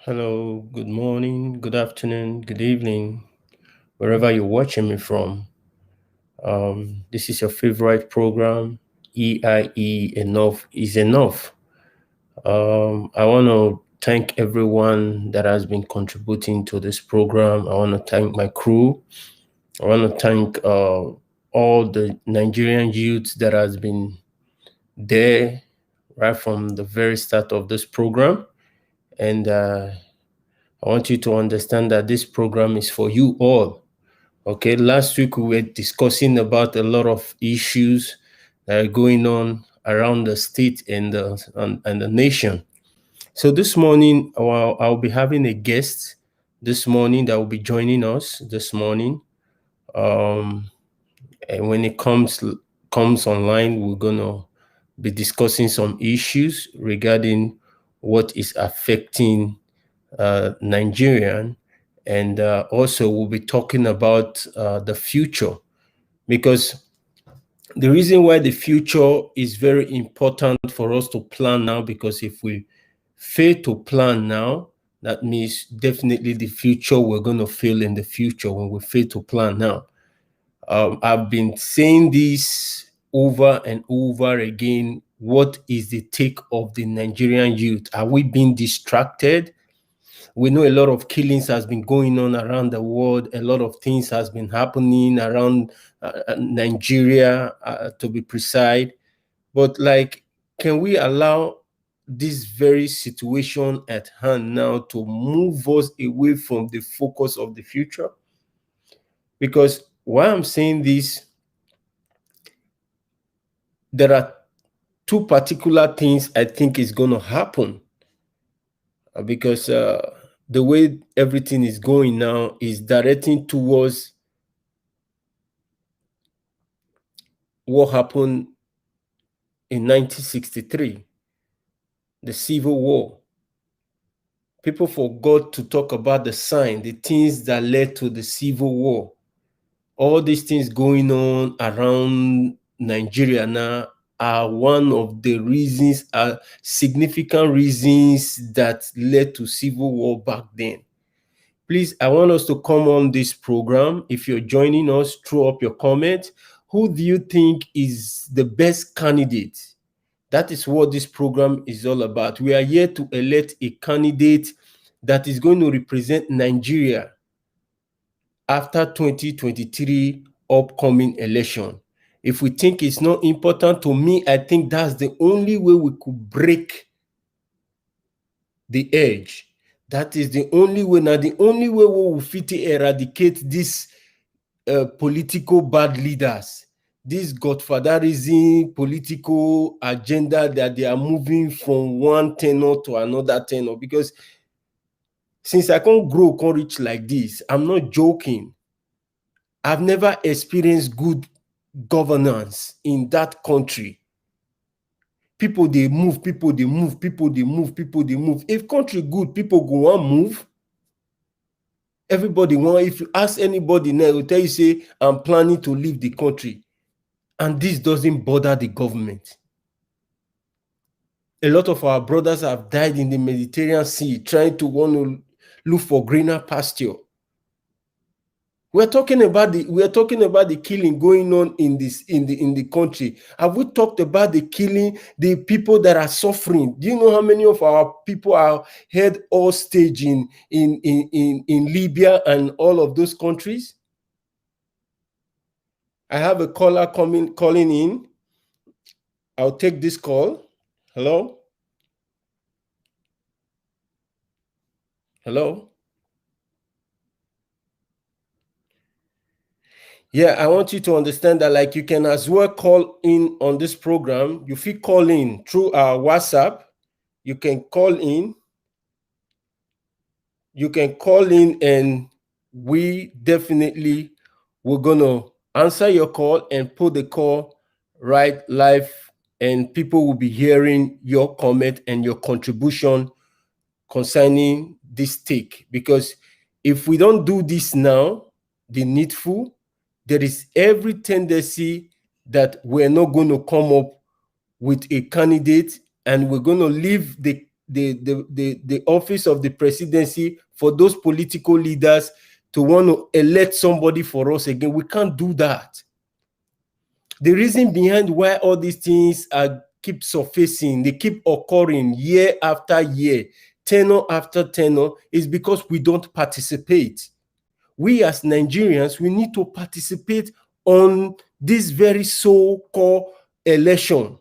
Hello, good morning, good afternoon, good evening, wherever you're watching me from. This is your favorite program, EIE Enough is Enough. I want to thank everyone that has been contributing to this program. I want to thank my crew. I want to thank all the Nigerian youth that has been there right from the very start of this program. And I want you to understand that this program is for you all. Okay, last week we were discussing about a lot of issues that are going on around the state and the nation. So this morning, I'll be having a guest this morning that will be joining us this morning. And when it comes online, we're gonna be discussing some issues regarding what is affecting Nigerian, and also we'll be talking about the future, because the reason why the future is very important for us to plan now, because if we fail to plan now, that means definitely the future we're going to fail in the future when we fail to plan now. I've been saying this over and over again. What is the take of the Nigerian youth? Are we being distracted? We know a lot of killings has been going on around the world. A lot of things has been happening around Nigeria, to be precise. But can we allow this very situation at hand now to move us away from the focus of the future? Because why I'm saying this, there are two particular things I think is going to happen, because the way everything is going now is directing towards what happened in 1963, the Civil War. People forgot to talk about the sign, the things that led to the Civil War. All these things going on around Nigeria now are one of the reasons, are significant reasons that led to Civil War back then. Please, I want us to come on this program. If you're joining us, throw up your comment. Who do you think is the best candidate? That is what this program is all about. We are here to elect a candidate that is going to represent Nigeria after 2023 upcoming election. If we think it's not important, to me, I think that's the only way we could break the edge. That is the only way. Now, the only way we will fit to eradicate these political bad leaders, this godfatherism political agenda that they are moving from one tenor to another tenor. Because since I can't grow, can't reach like this, I'm not joking. I've never experienced good governance in that country. People they move, people they move, people they move, people they move. If country good, people go on move. Everybody want. If you ask anybody now, will tell you say I'm planning to leave the country, and this doesn't bother the government. A lot of our brothers have died in the Mediterranean Sea trying to want to look for greener pasture. We're talking about the killing going on in the country. Have we talked about the killing, the people that are suffering? Do you know how many of our people are held hostage in Libya and all of those countries? I have a caller calling in. I'll take this call. Hello? Hello? Yeah, I want you to understand that you can as well call in on this program. You feel call in through our WhatsApp. You can call in. You can call in, and we definitely we're gonna answer your call and put the call right live, and people will be hearing your comment and your contribution concerning this take. Because if we don't do this now, the needful, there is every tendency that we're not going to come up with a candidate, and we're going to leave the the office of the presidency for those political leaders to want to elect somebody for us again. We can't do that. The reason behind why all these things keep surfacing, they keep occurring year after year, tenure after tenure, is because we don't participate. We as Nigerians, we need to participate on this very so-called election,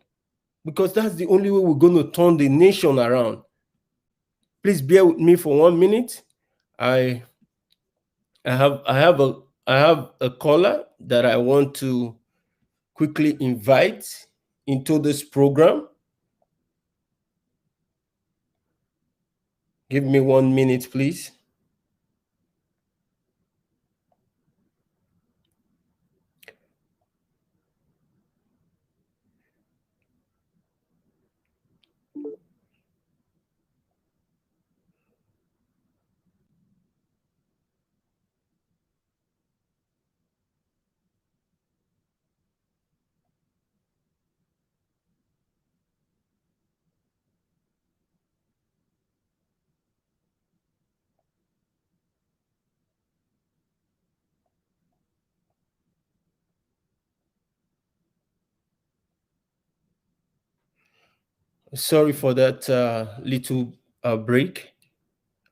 because that's the only way we're going to turn the nation around. Please bear with me for 1 minute. I have a caller that I want to quickly invite into this program. Give me 1 minute, please. Sorry for that little break.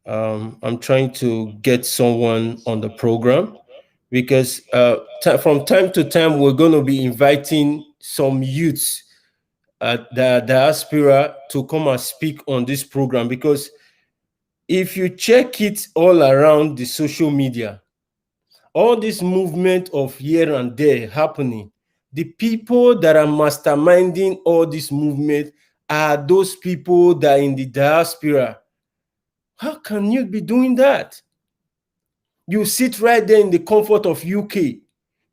I'm trying to get someone on the program, because from time to time, we're going to be inviting some youths at the diaspora to come and speak on this program. Because if you check it all around the social media, all this movement of here and there happening, the people that are masterminding all this movement are those people that are in the diaspora. How can you be doing that? You sit right there in the comfort of UK.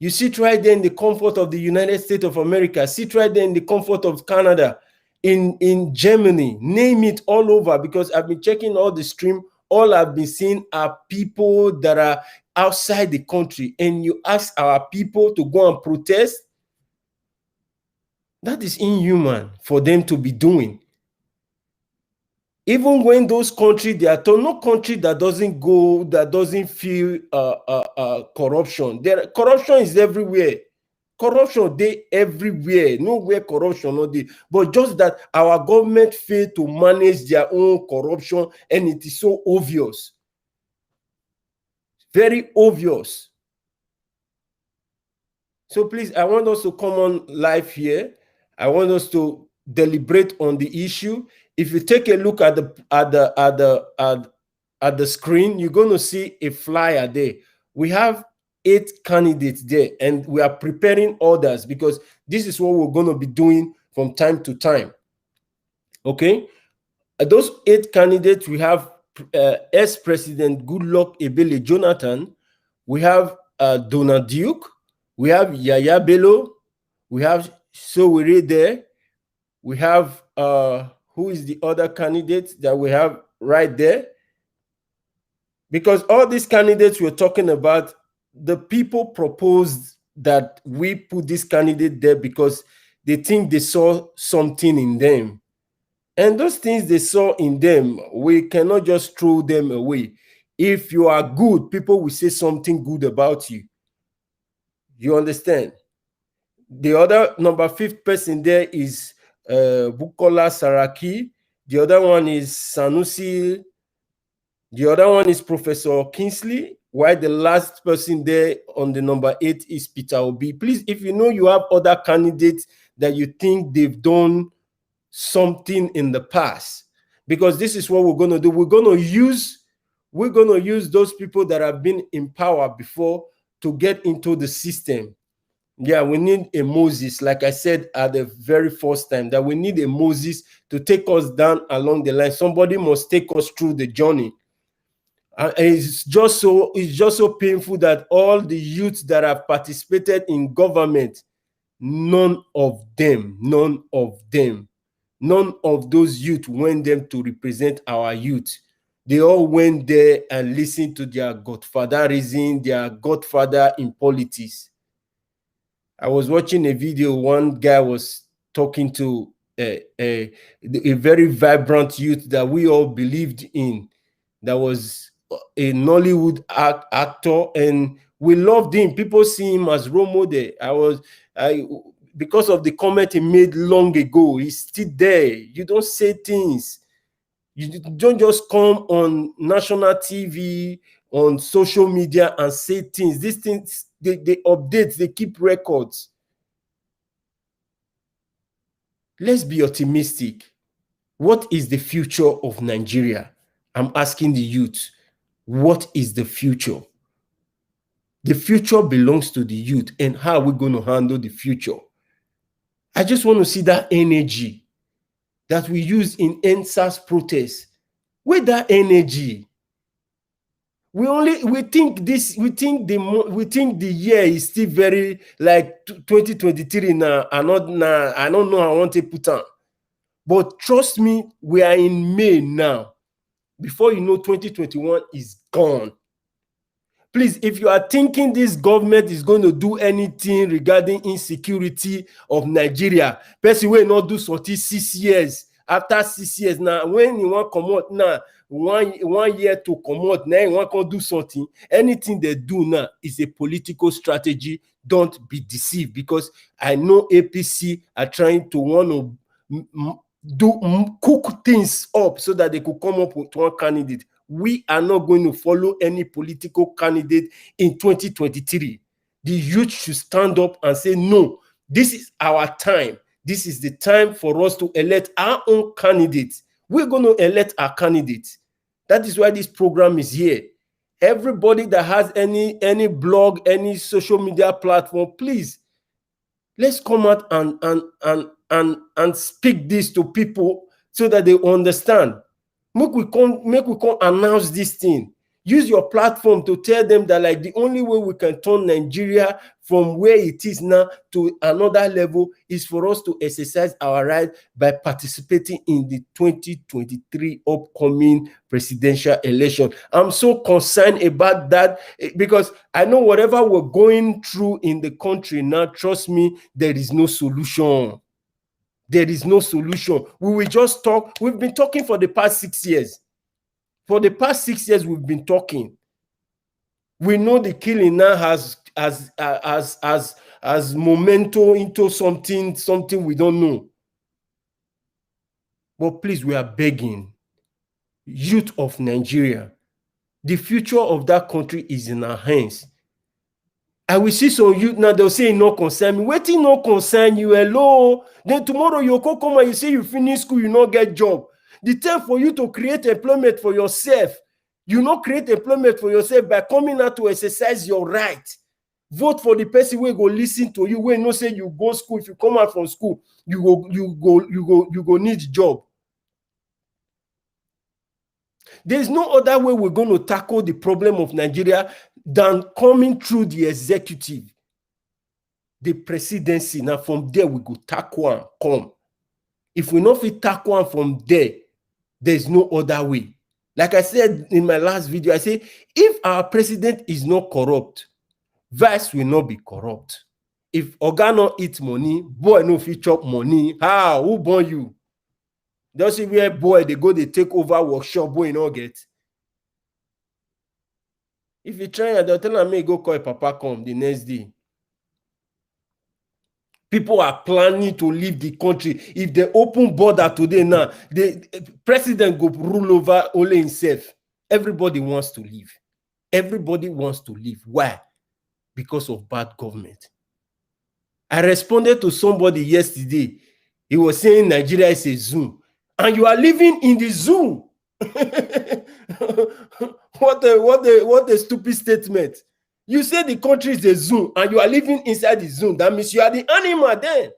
You sit right there in the comfort of the United States of America. Sit right there in the comfort of Canada, in Germany, name it, all over. Because I've been checking all the stream. All I've been seeing are people that are outside the country. And you ask our people to go and protest? That is inhuman for them to be doing. Even when those countries, there are no country that doesn't feel corruption. Corruption is everywhere. Corruption they everywhere. Nowhere corruption not there. But just that our government fail to manage their own corruption, and it is so obvious. Very obvious. So please, I want us to come on live here. I want us to deliberate on the issue. If you take a look at the screen, you're going to see a flyer there. We have 8 candidates there, and we are preparing others, because this is what we're going to be doing from time to time. Okay, those 8 candidates, we have ex-President Goodluck Ebele Jonathan, we have Donald Duke, we have Yaya Bello, we have Sowore there, we have who is the other candidate that we have right there? Because all these candidates we're talking about, the people proposed that we put this candidate there because they think they saw something in them. And those things they saw in them, we cannot just throw them away. If you are good, people will say something good about you. You understand? The other number 5th person there is Bukola Saraki. The other one is Sanusi. The other one is Professor Kingsley. While the last person there on the number 8 is Peter Obi. Please, if you know you have other candidates that you think they've done something in the past, because this is what we're going to do. We're going to use those people that have been in power before to get into the system. Yeah, we need a Moses, like I said at the very first time, that we need a Moses to take us down along the line. Somebody must take us through the journey. It's just so painful that all the youths that have participated in government, none of those youth went them to represent our youth. They all went there and listened to their godfatherism, their godfather in politics. I was watching a video. One guy was talking to a very vibrant youth that we all believed in, that was a Nollywood actor, and we loved him. People see him as role model. Because of the comment he made long ago, he's still there. You don't say things. You don't just come on national TV, on social media and say things. These things, they update, they keep records. Let's be optimistic. What is the future of Nigeria? I'm asking the youth, what is the future? The future belongs to the youth, and how are we going to handle the future? I just want to see that energy that we use in EndSARS protests. With that energy, we think the year is still very like 2023 now. I don't know I want to put on. But trust me, we are in May now. Before you know, 2021 is gone. Please, if you are thinking this government is going to do anything regarding insecurity of Nigeria, person will not do something 6 years. After 6 years now, when you want to come out now, 1 year to come out, now you want to do something. Anything they do now is a political strategy. Don't be deceived, because I know APC are trying to want to cook things up so that they could come up with one candidate. We are not going to follow any political candidate in 2023. The youth should stand up and say, no, this is our time. This is the time for us to elect our own candidates. We're going to elect our candidates. That is why this program is here. Everybody that has any blog, any social media platform, please, let's come out and speak this to people so that they understand. Make we come announce this thing. Use your platform to tell them that like the only way we can turn Nigeria from where it is now to another level is for us to exercise our right by participating in the 2023 upcoming presidential election. I'm so concerned about that because I know whatever we're going through in the country now, trust me, there is no solution. There is no solution. We will just talk. We've been talking for the past 6 years. For the past 6 years, we've been talking. We know the killing now has momentum into something we don't know. But please, we are begging, youth of Nigeria, the future of that country is in our hands. I will see some youth now, they'll say, no concern me. Waiting, no concern you, hello. Then tomorrow you'll come and you say you finish school, you not get job. The time for you to create employment for yourself, you not create employment for yourself by coming out to exercise your right. Vote for the person who go listen to you, who no say you go school. If you come out from school, you go need job. There's no other way we're going to tackle the problem of Nigeria than coming through the executive, the presidency. Now from there, we go tackle and come. If we not fit tackle and from there, there's no other way. Like I said in my last video, I say, if our president is not corrupt, vice will not be corrupt. If oga no eat money, boy no fit chop money. How? Who born you? Don't see where boy they go, they take over workshop, boy no get. If you try and they'll tell him, may go call papa come the next day. People are planning to leave the country. If they open border today now, the president go rule over only himself. Everybody wants to leave. Everybody wants to leave. Why? Because of bad government. I responded to somebody yesterday. He was saying Nigeria is a zoo. And you are living in the zoo. What a stupid statement. You say the country is a zoo and you are living inside the zoo. That means you are the animal then.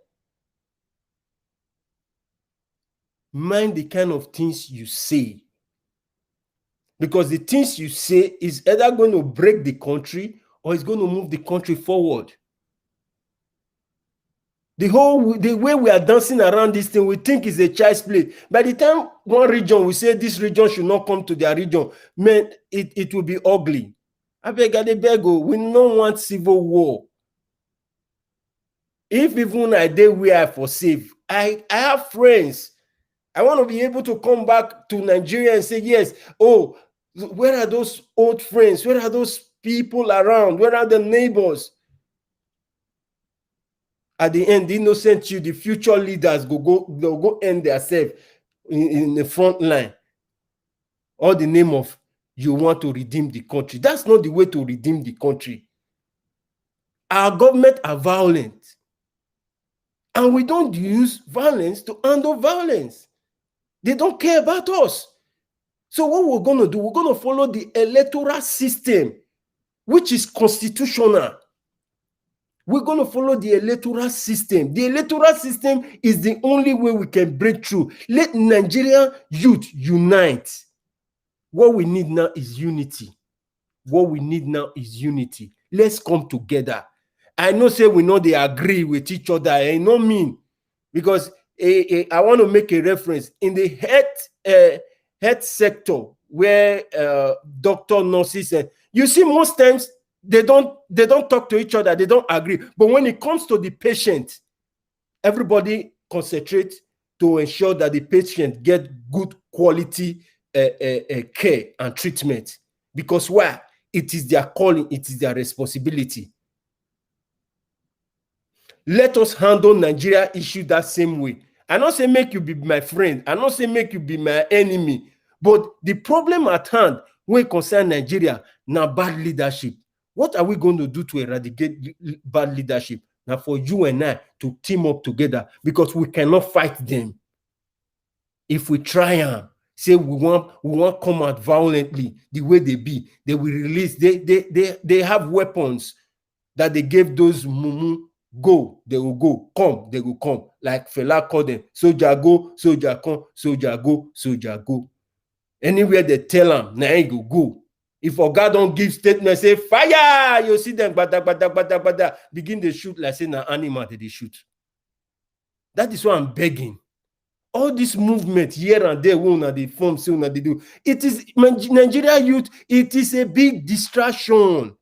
Mind the kind of things you say. Because the things you say is either going to break the country or it's going to move the country forward. The way we are dancing around this thing, we think is a child's play. By the time one region, we say this region should not come to their region, man, it will be ugly. I beg, we don't want civil war. If even I did we are for safe, I have friends. I want to be able to come back to Nigeria and say, yes, oh, where are those old friends? Where are those people around? Where are the neighbors? At the end, the innocent you, the future leaders they'll go end themselves in the front line. All the name of you want to redeem the country. That's not the way to redeem the country. Our government are violent. And we don't use violence to handle violence. They don't care about us. So what we're going to do, we're going to follow the electoral system, which is constitutional. We're going to follow the electoral system. The electoral system is the only way we can break through. Let Nigerian youth unite. What we need now is unity. What we need now is unity. Let's come together. I know say we know they agree with each other. I no mean, because I want to make a reference in the health sector where doctor, nurses, you see most times they don't talk to each other, they don't agree. But when it comes to the patient, everybody concentrates to ensure that the patient get good quality care and treatment. Because why? It is their calling, it is their responsibility. Let us handle Nigeria issue that same way. I not say make you be my friend, I not say make you be my enemy, but the problem at hand when it concern Nigeria, now bad leadership. What are we going to do to eradicate bad leadership? Now for you and I to team up together, because we cannot fight them. If we try and say we want come out violently the way they be, they will release, they have weapons that they gave those mumu. Go, they will go. Come, they will come. Like Fela called them, soldier go, soldier come, soldier go, soldier go. Anywhere they tell them, now he go. If Oga don't give statement, say fire, you see them bada, begin to shoot like say na animal they shoot. That is why I'm begging. All this movement here and there, they form, they do. It is Nigeria youth. It is a big distraction.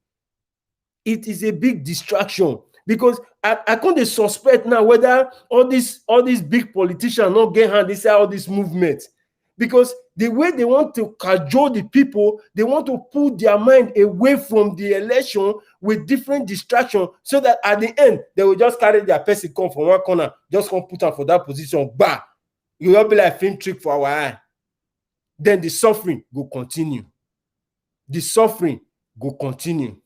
It is a big distraction. Because I can't suspect now whether all these big politicians not get hand inside all this movement. Because the way they want to cajole the people, they want to pull their mind away from the election with different distractions, so that at the end, they will just carry their person come from one corner, just come put them for that position. Bah! You will be like film trick for our eye. Then the suffering will continue. The suffering will continue.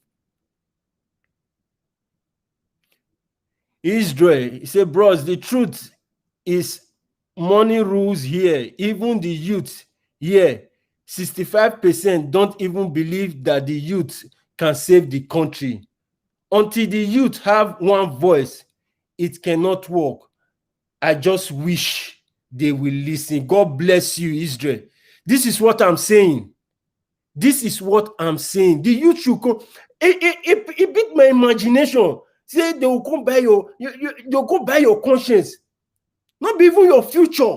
Israel, he said, bros, the truth is money rules here. Even the youth here, 65% don't even believe that the youth can save the country. Until the youth have one voice, it cannot work. I just wish they will listen. God bless you, Israel. This is what I'm saying. This is what I'm saying. The youth should come. It beat my imagination. Say they will come by they'll go buy your conscience. Not even your future.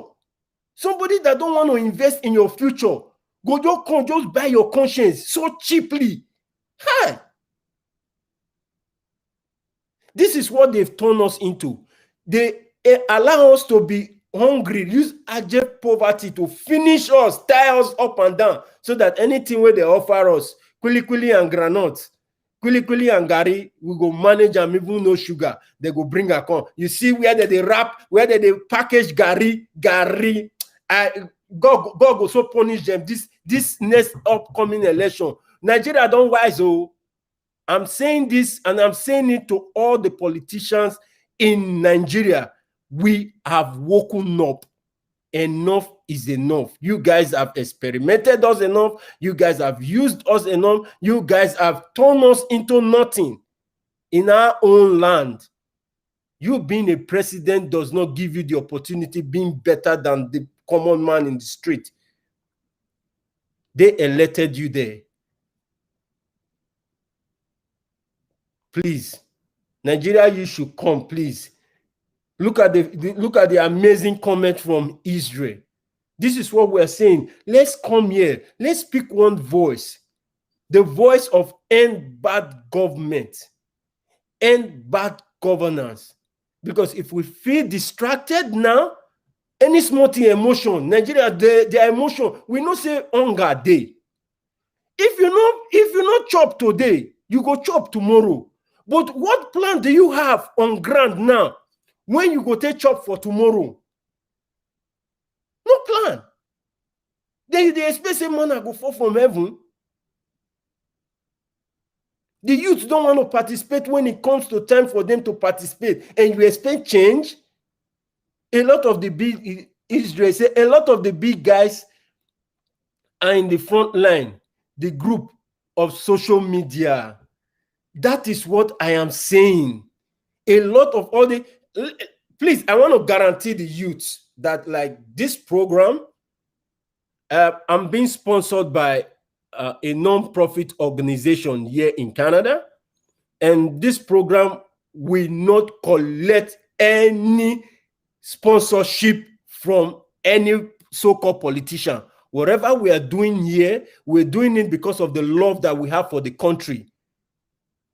Somebody that don't want to invest in your future, just buy your conscience so cheaply. Hi. This is what they've turned us into. They allow us to be hungry, use abject poverty to finish us, tie us up and down, so that anything where they offer us, kuli and granite, kuli and gari, we go manage them, even no sugar, they go bring a con. You see where they wrap, where they package gari. God go so punish them this next upcoming election. Nigeria don't wise. Oh, I'm saying this, and I'm saying it to all the politicians in Nigeria. We have woken up. Enough is enough. You guys have experimented us enough. You guys have used us enough. You guys have turned us into nothing in our own land. You being a president does not give you the opportunity being better than the common man in the street. They elected you there. Please, Nigeria, you should come, please. Look at the amazing comment from Israel. This is what we're saying. Let's come here. Let's speak one voice. The voice of end bad government, end bad governance. Because if we feel distracted now, any small thing emotion, Nigeria, their emotion, we no say hunger day. If you not chop today, you go chop tomorrow. But what plan do you have on ground now when you go take chop for tomorrow? No plan. They expect say manna go fall from heaven. The youth don't want to participate when it comes to time for them to participate, and you expect change. A lot of the big Israel say a lot of the big guys are in the front line, the group of social media. That is what I am saying. A lot of all the please, I want to guarantee the youth that like this program, I'm being sponsored by a non-profit organization here in Canada, and this program will not collect any sponsorship from any so-called politician. Whatever we are doing here, we're doing it because of the love that we have for the country.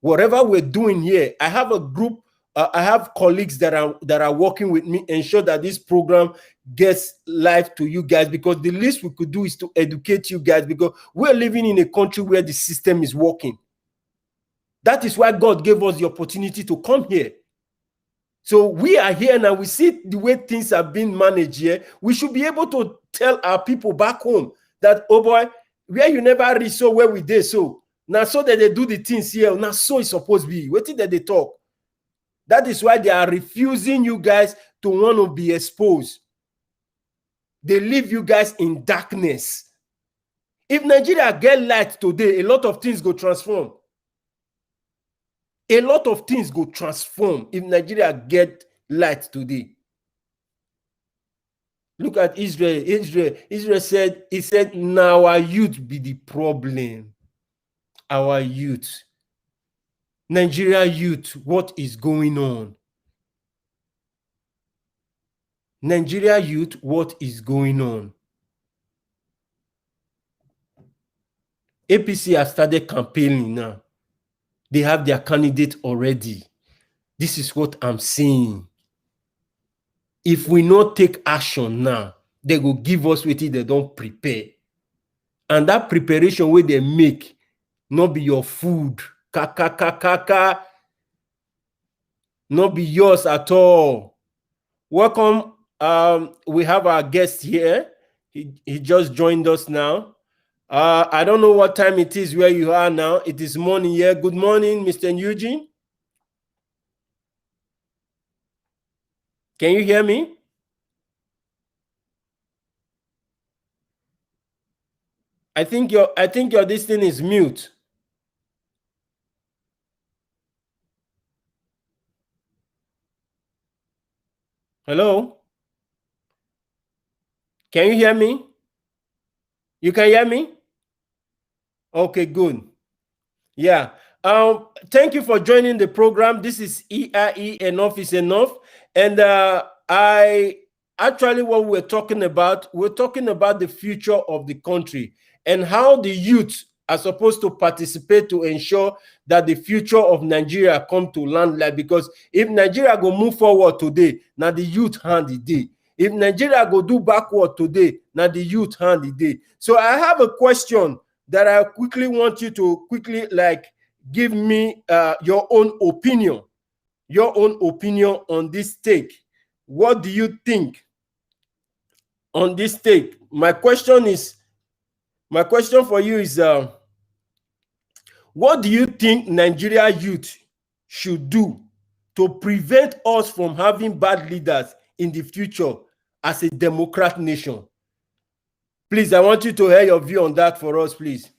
Whatever we're doing here, I have a group, I have colleagues that are working with me, ensure that this program gets live to you guys, because the least we could do is to educate you guys, because we're living in a country where the system is working. That is why God gave us the opportunity to come here. So we are here now. We see the way things have been managed here. We should be able to tell our people back home that, oh boy, where you never reach, so where we did so. Now, so that they do the things here, now so it's supposed to be. What did they talk? That is why they are refusing you guys to want to be exposed. They leave you guys in darkness. If Nigeria get light today, a lot of things go transform. A lot of things go transform if Nigeria get light today. Look at Israel. Israel said, he said, now our youth be the problem. Our youth. Nigeria youth, what is going on? Nigeria youth, what is going on? APC has started campaigning now. They have their candidate already. This is what I'm saying. If we not take action now, they go give us what they don't prepare. And that preparation where they make, not be your food. Kaka. Not be yours at all. Welcome. We have our guest here. He just joined us now. I don't know what time it is where you are now. It is morning here. Good morning, Mr. Eugene. Can you hear me? I think your this thing is mute. Hello? Can you hear me? You can hear me? Okay, good. Yeah. Thank you for joining the program. This is EIE Enough is Enough. And I actually what we're talking about the future of the country and how the youth are supposed to participate to ensure that the future of Nigeria come to land life. Because if Nigeria go move forward today, now the youth hand the day. If Nigeria go do backward today, now the youth hand the day. So I have a question that I quickly want you to quickly like give me your own opinion on this take. What do you think on this take? My question for you is what do you think Nigeria youth should do to prevent us from having bad leaders in the future as a democratic nation? Please, I want you to hear your view on that for us, please.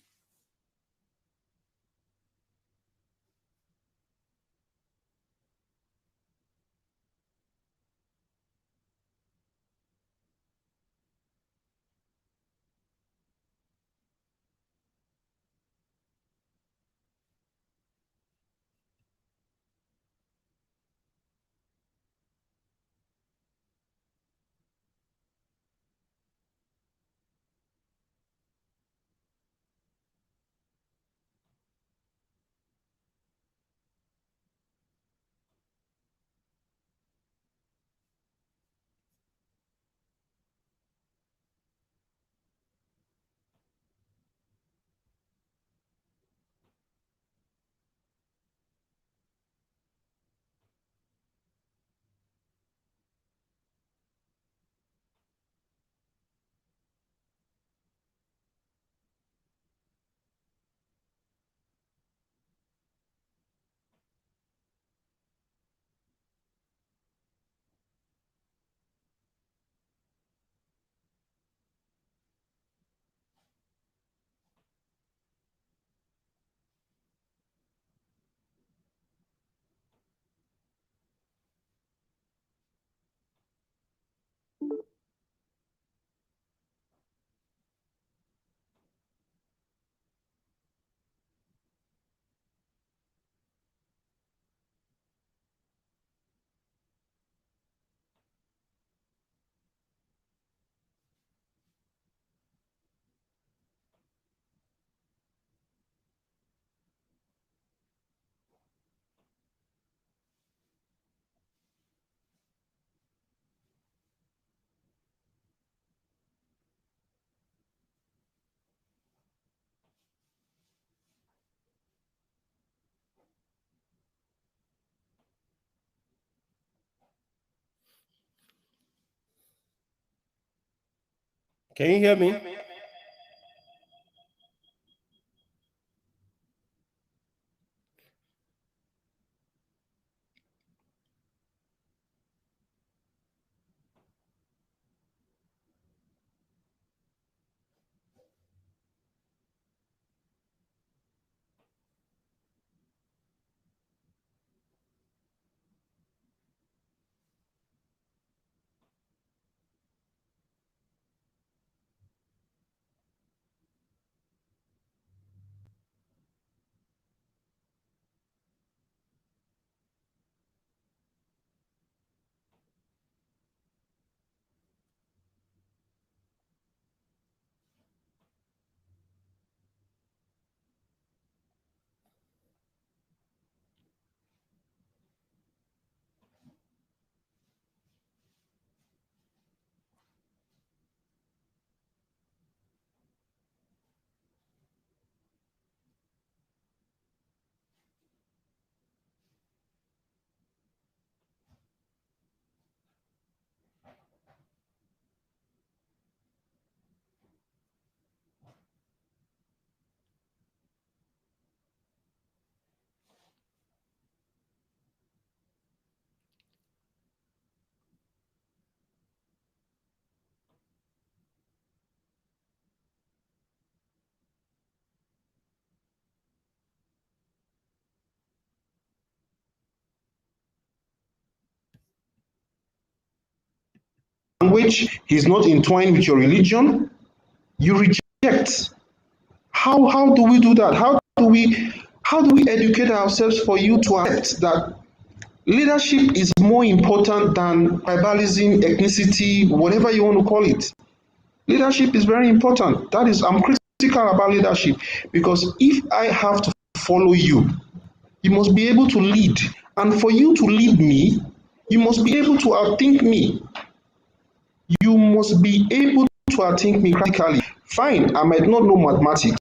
Can you hear me? Language, he's not entwined with your religion, you reject. How do we do that? How do we educate ourselves for you to accept that leadership is more important than tribalism, ethnicity, whatever you want to call it? Leadership is very important. That is, I'm critical about leadership because if I have to follow you, you must be able to lead. And for you to lead me, you must be able to outthink me. You must be able to outthink me practically. Fine, I might not know mathematics,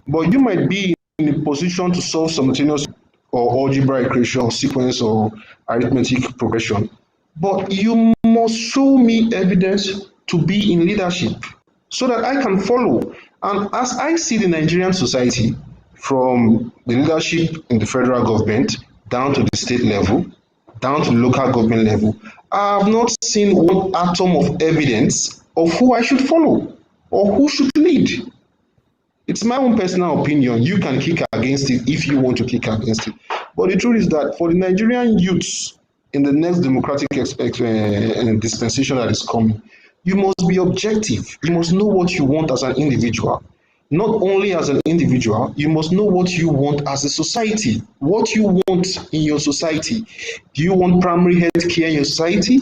but you might be in a position to solve simultaneous or algebra equation or sequence or arithmetic progression. But you must show me evidence to be in leadership so that I can follow. And as I see the Nigerian society, from the leadership in the federal government down to the state level, down to the local government level, I have not seen one atom of evidence of who I should follow or who should lead. It's my own personal opinion. You can kick against it if you want to kick against it. But the truth is that for the Nigerian youths in the next democratic dispensation that is coming, you must be objective. You must know what you want as an individual. Not only as an individual, you must know what you want as a society. What you want in your society. Do you want primary health care in your society?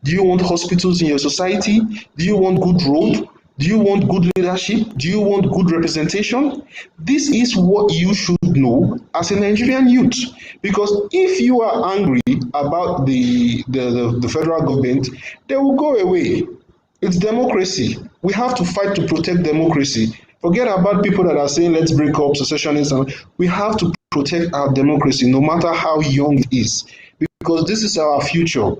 Do you want hospitals in your society? Do you want good road? Do you want good leadership? Do you want good representation? This is what you should know as a Nigerian youth. Because if you are angry about the federal government, they will go away. It's democracy. We have to fight to protect democracy. Forget about people that are saying let's break up secessionism. We have to protect our democracy no matter how young it is. Because this is our future.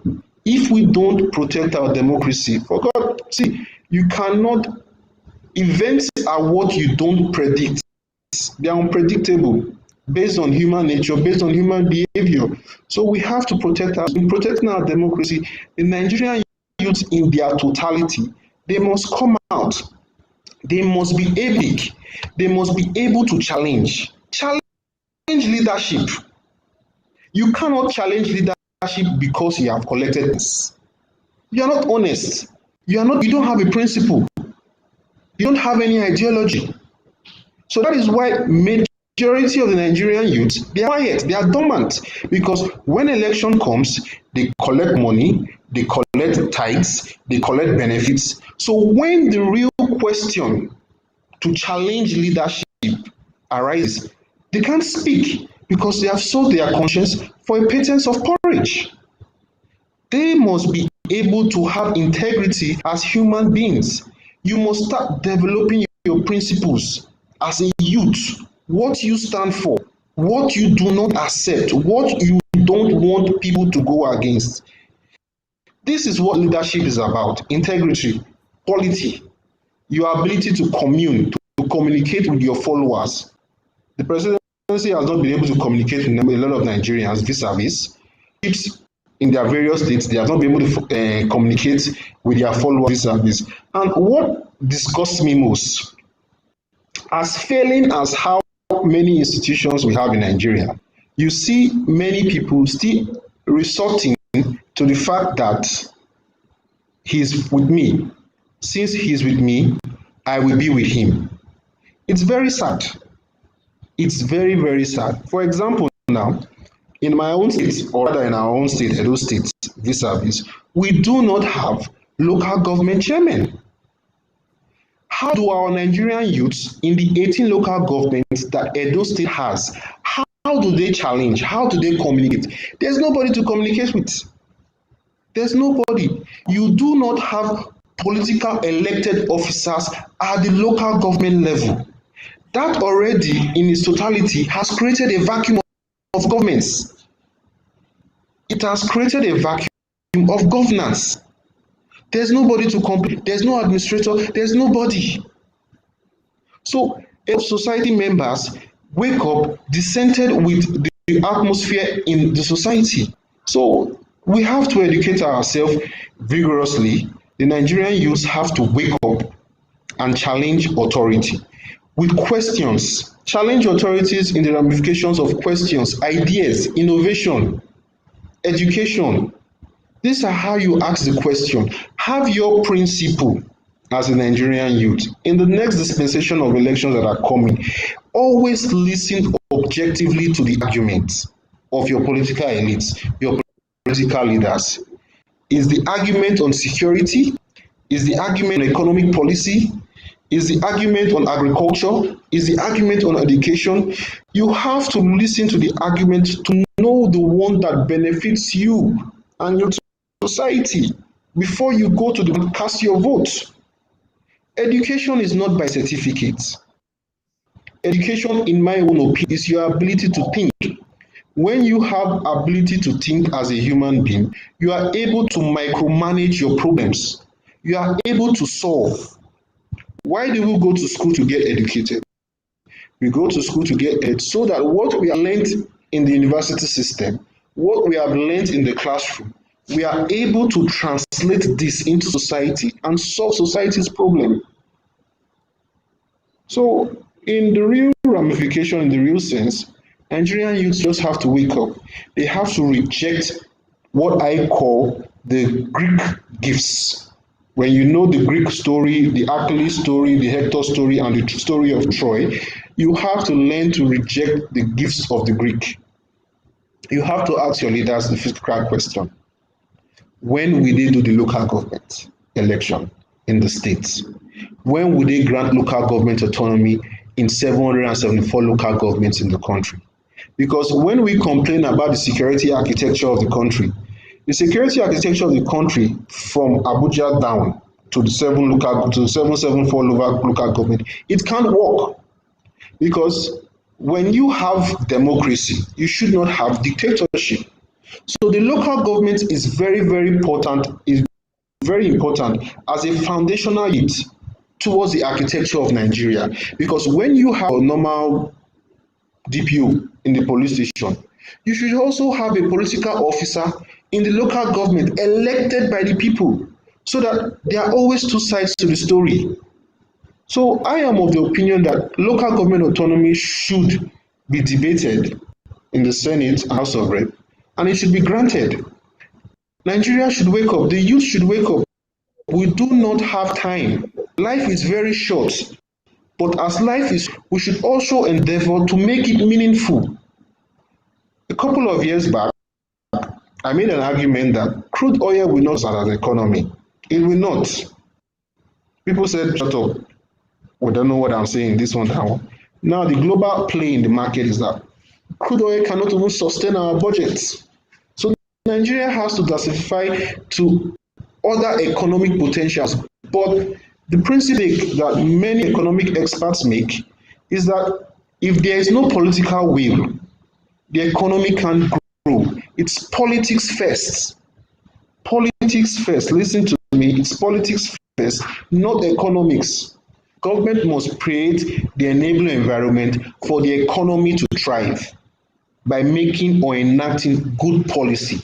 If we don't protect our democracy, for God, see, you cannot, events are what you don't predict. They are unpredictable based on human nature, based on human behavior. So we have to protect us. In protecting our democracy, the Nigerian youth in their totality, they must come out. They must be epic. They must be able to challenge. Challenge leadership. You cannot challenge leadership because you have collected this. You are not honest. You don't have a principle. You don't have any ideology. So that is why majority of the Nigerian youth, they are quiet, they are dormant. Because when election comes, they collect money, they collect tithes, they collect benefits. So when the real question to challenge leadership arises, they can't speak because they have sold their conscience for a pittance of porridge. They must be able to have integrity as human beings. You must start developing your principles as a youth, what you stand for, what you do not accept, what you don't want people to go against. This is what leadership is about, integrity. polity, your ability to commune, to communicate with your followers. The presidency has not been able to communicate with a lot of Nigerians vis-a-vis. In their various states, they have not been able to communicate with their followers vis-a-vis. And what disgusts me most, as failing as how many institutions we have in Nigeria, you see many people still resorting to the fact that he's with me. Since he's with me, I will be with him. It's very sad. It's very, very sad. For example, now, in my own state, or rather in our own state, Edo State, vis-a-vis, we do not have local government chairmen. How do our Nigerian youths in the 18 local governments that Edo State has, how do they challenge? How do they communicate? There's nobody to communicate with. There's nobody. You do not have political elected officers at the local government level. That already, in its totality, has created a vacuum of governments. It has created a vacuum of governance. There's nobody to complete. There's no administrator. There's nobody. So, if society members wake up dissented with the atmosphere in the society. So, we have to educate ourselves vigorously. The Nigerian youths have to wake up and challenge authority with questions. Challenge authorities in the ramifications of questions, ideas, innovation, education. These are how you ask the question. Have your principle as a Nigerian youth. In the next dispensation of elections that are coming, always listen objectively to the arguments of your political elites, your political leaders. Is the argument on security? Is the argument on economic policy? Is the argument on agriculture? Is the argument on education? You have to listen to the argument to know the one that benefits you and your society before you go to cast your vote. Education is not by certificates. Education, in my own opinion, is your ability to think. When you have ability to think as a human being, you are able to micromanage your problems. You are able to solve. Why do we go to school to get educated? We go to school to get ed so that what we have learned in the university system, what we have learned in the classroom, we are able to translate this into society and solve society's problem. So, in the real ramification, in the real sense, Nigerian youths just have to wake up. They have to reject what I call the Greek gifts. When you know the Greek story, the Achilles story, the Hector story, and the story of Troy, you have to learn to reject the gifts of the Greek. You have to ask your leaders the fiscal question. When will they do the local government election in the states? When will they grant local government autonomy in 774 local governments in the country? Because when we complain about the security architecture of the country, the security architecture of the country from Abuja down to the 774 local government, it can't work. Because when you have democracy, you should not have dictatorship. So the local government is very, very important, as a foundational unit towards the architecture of Nigeria. Because when you have a normal DPO in the police station, you should also have a political officer in the local government elected by the people, so that there are always two sides to the story. So I am of the opinion that local government autonomy should be debated in the Senate and House of Rep, and it should be granted. Nigeria should wake up. The youth should wake up. We do not have time. Life is very short. But as life is, we should also endeavor to make it meaningful. A couple of years back, I made an argument that crude oil will not start an economy. It will not. People said, shut up. We don't know what I'm saying, this one, that one. Now, the global play in the market is that crude oil cannot even sustain our budgets. So Nigeria has to diversify to other economic potentials. But the principle that many economic experts make is that if there is no political will, the economy can't grow. It's politics first. Politics first. Listen to me. It's politics first, not economics. Government must create the enabling environment for the economy to thrive by making or enacting good policies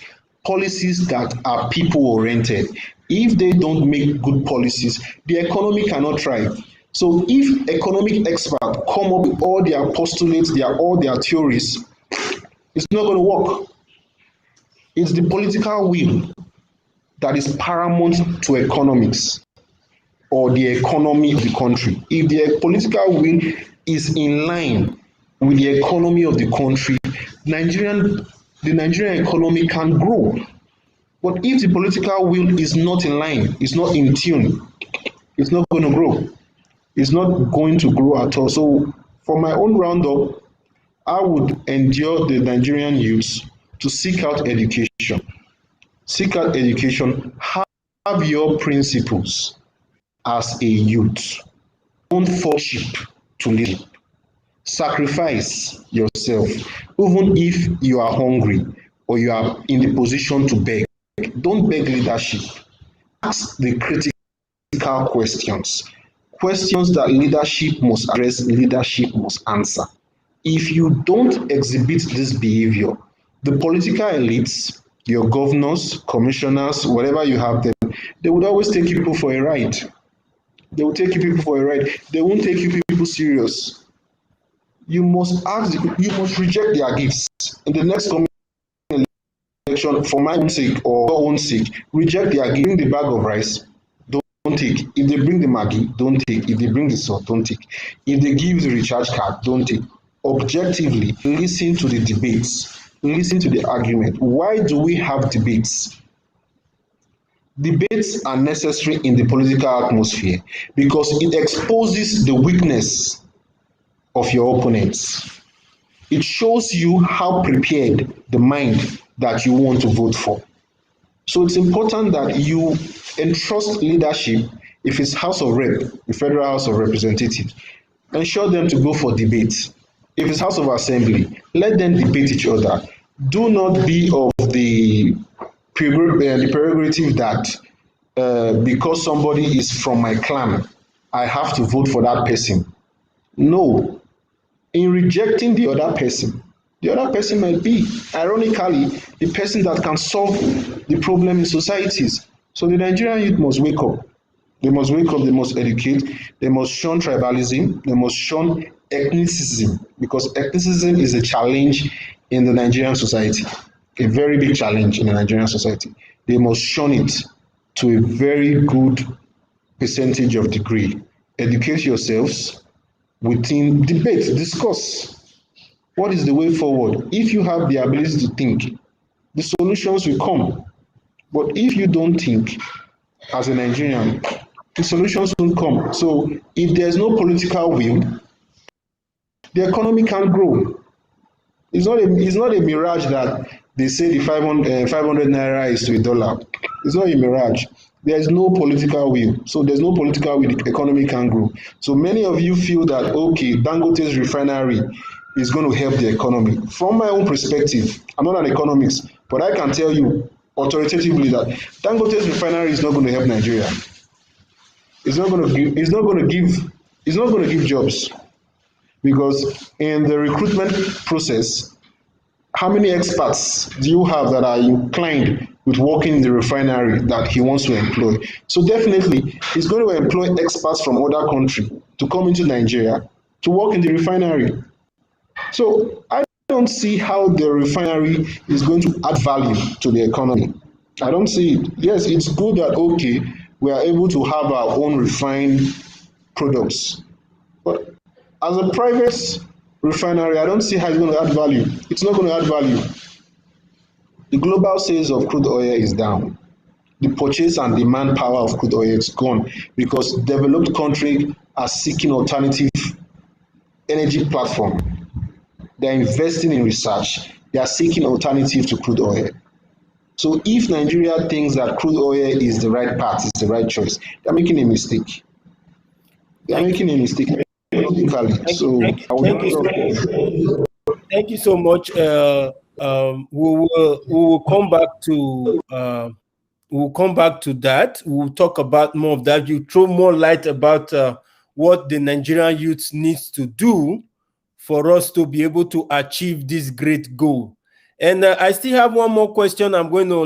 that are people oriented. If they don't make good policies, the economy cannot thrive. So if economic experts come up with all their postulates, all their theories, it's not going to work. It's the political will that is paramount to economics or the economy of the country. If the political will is in line with the economy of the country, the Nigerian economy can grow. But if the political will is not in line, it's not in tune, it's not going to grow. It's not going to grow at all. So for my own roundup, I would endure the Nigerian youths to seek out education. Seek out education, have your principles as a youth. Don't fall sheep to leadership. Sacrifice yourself, even if you are hungry or you are in the position to beg. Don't beg leadership. Ask the critical questions. Questions that leadership must address, leadership must answer. If you don't exhibit this behavior, the political elites, your governors, commissioners, whatever you have them, they would always take people for a ride. They will take you people for a ride. They won't take you people serious. You must reject their gifts. In the next coming election, for my own sake or your own sake, reject their gift. Bring the bag of rice, don't take. If they bring the Maggi, don't take. If they bring the salt, don't take. If they give the recharge card, don't take. Objectively, listen to the debates. Listen to the argument. Why do we have debates? Debates are necessary in the political atmosphere because it exposes the weakness of your opponents. It shows you how prepared the mind that you want to vote for. So it's important that you entrust leadership. If it's House of Rep, the Federal House of Representatives, ensure them to go for debate. If it's House of Assembly, let them debate each other. Do not be of the prerogative that because somebody is from my clan, I have to vote for that person. No. In rejecting the other person might be, ironically, the person that can solve the problem in societies. So the Nigerian youth must wake up. They must wake up, they must educate, they must shun tribalism, they must shun ethnicism, because ethnicism is a challenge in the Nigerian society, a very big challenge in the Nigerian society. They must shun it to a very good percentage of degree. Educate yourselves within debate, discuss. What is the way forward? If you have the ability to think, the solutions will come. But if you don't think as a Nigerian, the solutions won't come. So if there's no political will, the economy can't grow. It's not a mirage that they say the 500 naira is to a dollar. It's not a mirage. There is no political will. So there's no political will, the economy can't grow. So many of you feel that, okay, Dangote's refinery is going to help the economy. From my own perspective, I'm not an economist, but I can tell you authoritatively that Dangote's refinery is not going to help Nigeria. It's not going to give jobs, because in the recruitment process, how many experts do you have that are inclined with working in the refinery that he wants to employ? So definitely, he's going to employ experts from other countries to come into Nigeria to work in the refinery. So I don't see how the refinery is going to add value to the economy. I don't see it. Yes, it's good that, okay, we are able to have our own refined products. But as a private refinery, I don't see how it's going to add value. It's not going to add value. The global sales of crude oil is down. The purchase and demand power of crude oil is gone because developed countries are seeking alternative energy platform. They're investing in research. They are seeking alternative to crude oil. So if Nigeria thinks that crude oil is the right path, it's the right choice, they're making a mistake. They're making a mistake. Thank you so much. We will come back to We'll come back to that. We'll talk about more of that. You throw more light about what the Nigerian youth needs to do for us to be able to achieve this great goal. And I still have one more question I'm going to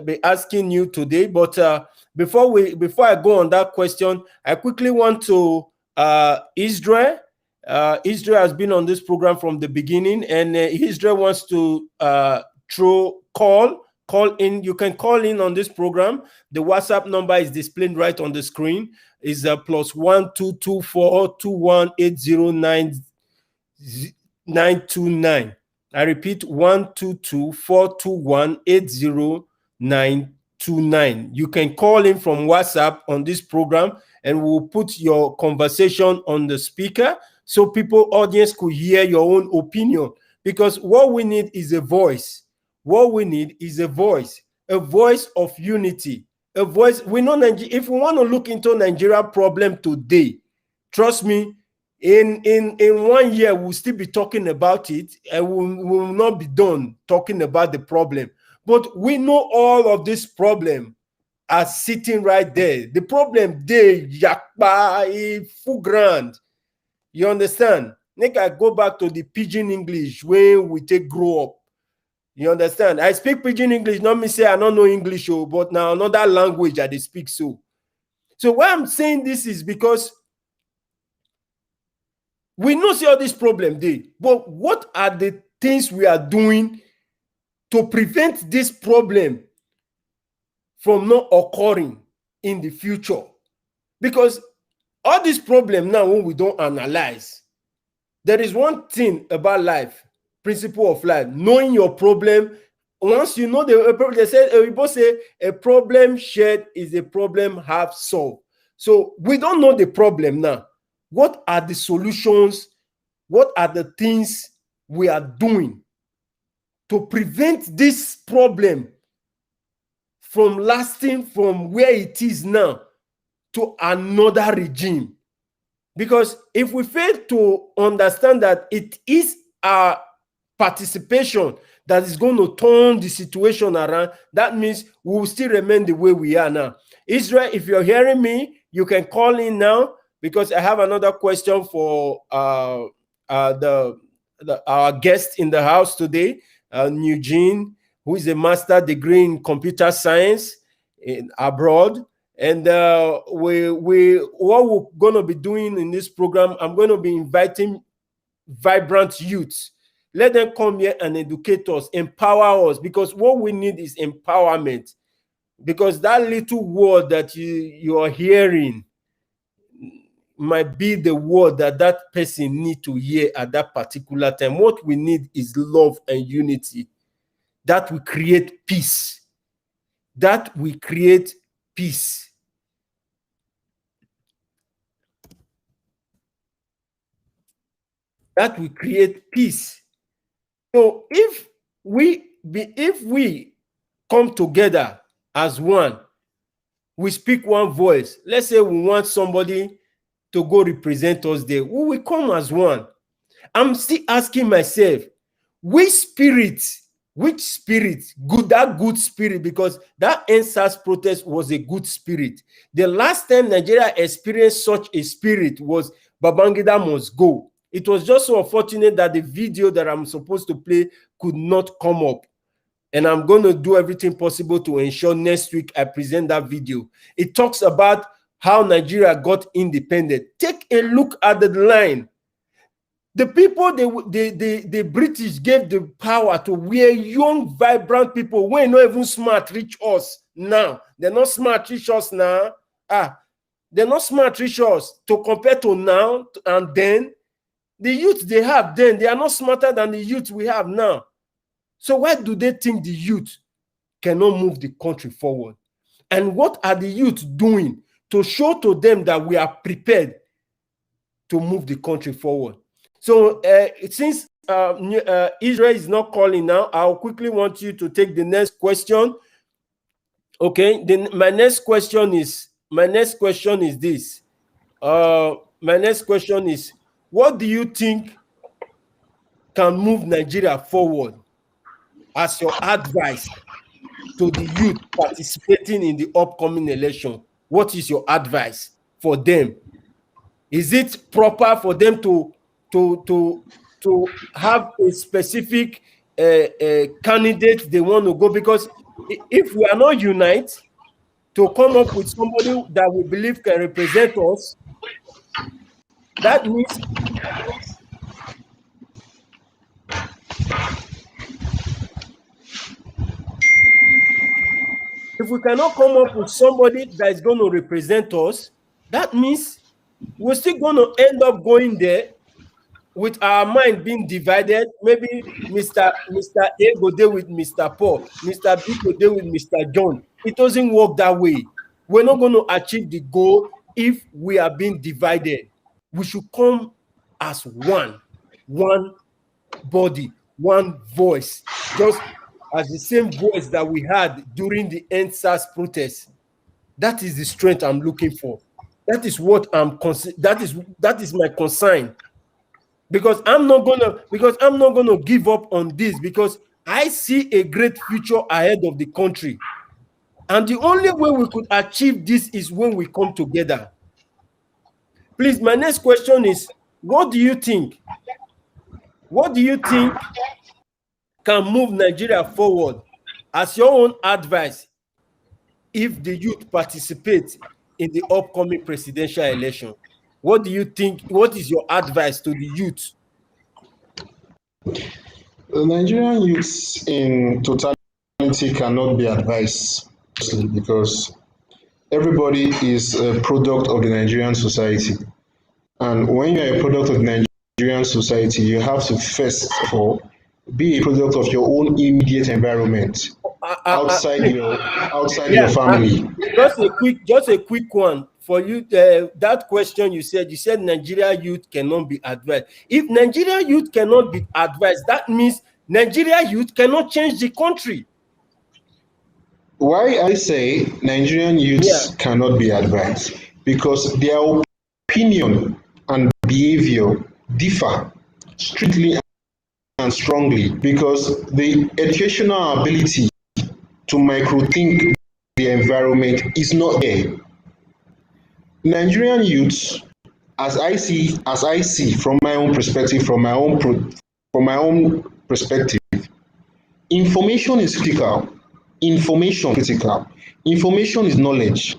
be asking you today. But before I go on that question, I quickly want to Israel. Israel has been on this program from the beginning, and Israel wants to call in. You can call in on this program. The WhatsApp number is displayed right on the screen. Is +1 224 21809 929. I repeat, 122-421-80929. You can call in from WhatsApp on this program, and we'll put your conversation on the speaker so audience could hear your own opinion. Because what we need is a voice. What we need is a voice of unity, a voice. We know if we want to look into Nigeria problem today, trust me, in 1 year we'll still be talking about it, and we will not be done talking about the problem. But we know all of this problem are sitting right there. The problem there, yakpa, full grand. You understand? Make I go back to the pidgin English when we take grow up. You understand? I speak pidgin English, not me say I don't know English, but now another language I speak so. So why I'm saying this is because we know see all this problem there, but what are the things we are doing to prevent this problem from not occurring in the future? Because all this problem now, when we don't analyze, there is one thing about life, principle of life, knowing your problem. Once you know they say a problem shared is a problem half solved. So we don't know the problem now. What are the solutions? What are the things we are doing to prevent this problem from lasting from where it is now to another regime? Because if we fail to understand that it is our participation that is going to turn the situation around, that means we will still remain the way we are now. Israel, if you're hearing me, you can call in now, because I have another question for our guest in the house today, Eugene, who is a master's degree in computer science abroad. And what we're going to be doing in this program, I'm going to be inviting vibrant youths. Let them come here and educate us, empower us, because what we need is empowerment. Because that little word that you are hearing might be the word that person need to hear at that particular time. What we need is love and unity. That will create peace. That will create peace. That will create peace. So if we come together as one, we speak one voice. Let's say we want somebody to go represent us there. We will come as one. I'm still asking myself, which spirit, that good spirit, because that NSAS protest was a good spirit. The last time Nigeria experienced such a spirit was Babangida must go. It was just so unfortunate that the video that I'm supposed to play could not come up. And I'm going to do everything possible to ensure next week I present that video. It talks about how Nigeria got independent. Take a look at the line. The people, the British gave the power to where young, vibrant people were not even smart reach us now. They're not smart reach us now. They're not smart reach us to compare to now and then. The youth they have then, they are not smarter than the youth we have now. So why do they think the youth cannot move the country forward? And what are the youth doing to show to them that we are prepared to move the country forward? So since Israel is not calling now, I'll quickly want you to take the next question. Okay, then my next question is this. My next question is, what do you think can move Nigeria forward as your advice? to the youth participating in the upcoming election? What is your advice for them? Is it proper for them to have a specific candidate they want to go? Because if we are not united to come up with somebody that we believe can represent us, that means if we cannot come up with somebody that is going to represent us, that means we're still going to end up going there with our mind being divided. Maybe Mr. A go there with Mr. Paul, Mr. B go there with Mr. John. It doesn't work that way. We're not going to achieve the goal if we are being divided. We should come as one body, one voice, just as the same voice that we had during the EndSARS protest. That is the strength I'm looking for. That is what that is my concern. Because I'm not gonna give up on this, because I see a great future ahead of the country. And the only way we could achieve this is when we come together. Please, my next question is, what do you think? What do you think can move Nigeria forward as your own advice if the youth participate in the upcoming presidential election? What do you think? What is your advice to the youth? The Nigerian youths in totality cannot be advised because everybody is a product of the Nigerian society. And when you're a product of the Nigerian society, you have to first of all be a product of your own immediate environment outside your family. Just a quick one for you. That question you said Nigeria youth cannot be advised. If Nigeria youth cannot be advised, that means Nigeria youth cannot change the country. Why I say Nigerian youths cannot be advised? Because their opinion and behavior differ strictly and strongly, because the educational ability to micro-think the environment is not there. Nigerian youths, as I see from my own perspective, information is critical. Information is knowledge.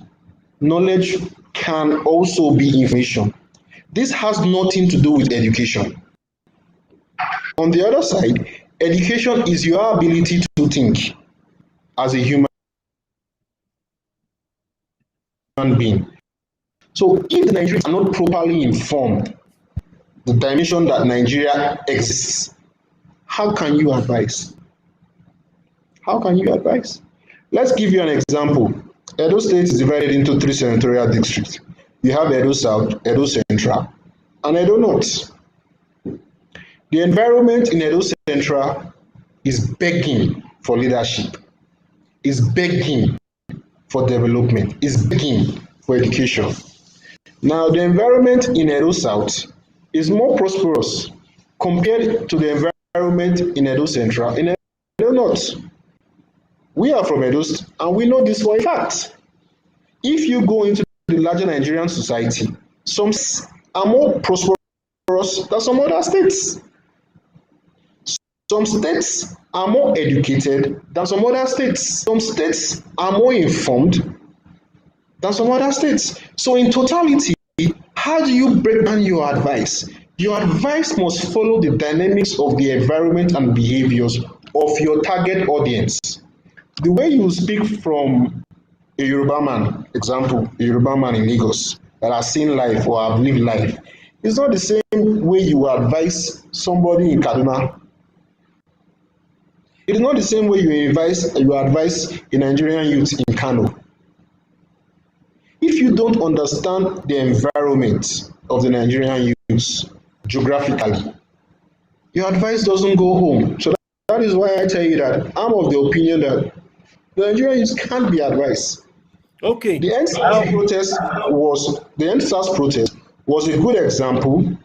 Knowledge can also be information. This has nothing to do with education. On the other side, education is your ability to think as a human being. So if the Nigerians are not properly informed the dimension that Nigeria exists, how can you advise? Let's give you an example. Edo State is divided into 3 senatorial districts. You have Edo South, Edo Central, and Edo North. The environment in Edo Central is begging for leadership, is begging for development, is begging for education. Now, the environment in Edo South is more prosperous compared to the environment in Edo Central. In Edo North, we are from Edo State, and we know this for a fact. If you go into the larger Nigerian society, some are more prosperous than some other states. Some states are more educated than some other states. Some states are more informed than some other states. So in totality, how do you break down your advice? Your advice must follow the dynamics of the environment and behaviors of your target audience. The way you speak from a Yoruba man, example, a Yoruba man in Lagos that has seen life or have lived life, is not the same way you advise somebody in Kaduna. It is not the same way you advise a Nigerian youth in Kano. If you don't understand the environment of the Nigerian youths geographically, your advice doesn't go home. So that is why I tell you that I'm of the opinion that the Nigerian youths can't be advised. Okay. The EndSARS protest was a good example,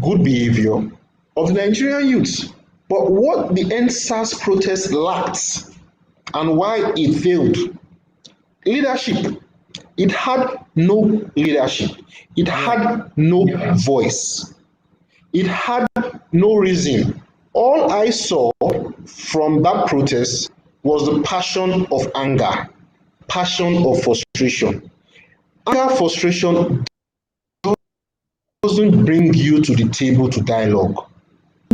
good behavior of the Nigerian youths. But what the EndSARS protest lacked and why it failed. Leadership. It had no leadership. It had no voice. It had no reason. All I saw from that protest was the passion of anger, passion of frustration. Anger, frustration doesn't bring you to the table to dialogue.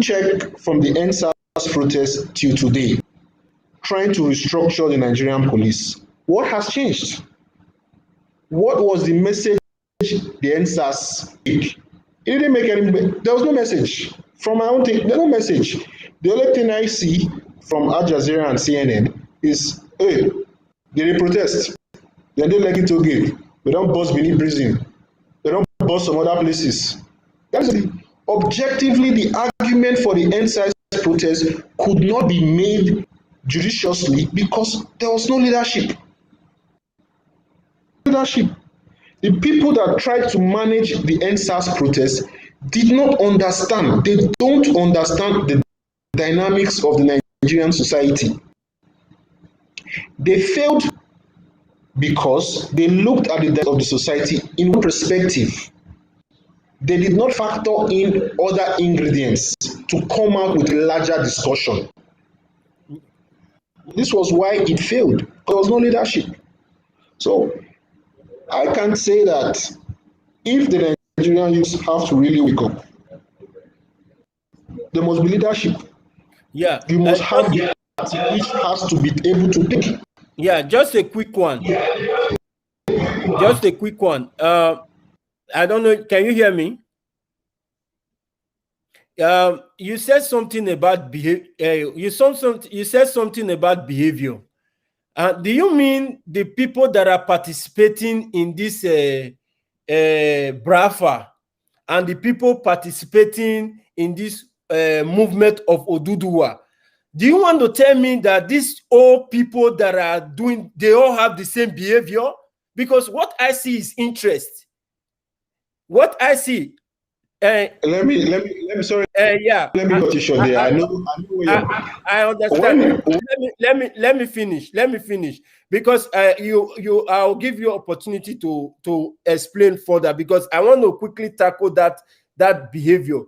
Check from the NSAS protest till today, trying to restructure the Nigerian police. What has changed? What was the message the NSAS make? It didn't make any. There was no message from my own thing. There's no message. The only thing I see from Al Jazeera and CNN is, hey, they protest. They don't like it to give. They don't bust Benin prison. They don't bust some other places. That's the objectively the argument for the NSAS protest could not be made judiciously because there was no leadership. The people that tried to manage the NSAS protest did not understand. They don't understand the dynamics of the Nigerian society. They failed because they looked at the depth of the society in one perspective. They did not factor in other ingredients to come out with a larger discussion. This was why it failed. There was no leadership. So I can say that if the Nigerian youth have to really wake up, there must be leadership. Yeah. You must have the party which has to be able to take. Yeah, just a quick one. Just a quick one. I don't know. Can you hear me? You said something about behavior. You said something about behavior. Do you mean the people that are participating in this BRAFA and the people participating in this movement of Oduduwa? Do you want to tell me that these all people that are doing, they all have the same behavior? Because what I see is interest. What I see. Let me sorry. Yeah. Let me cut you short there. I understand. Let me finish because I'll give you opportunity to explain further because I want to quickly tackle that behavior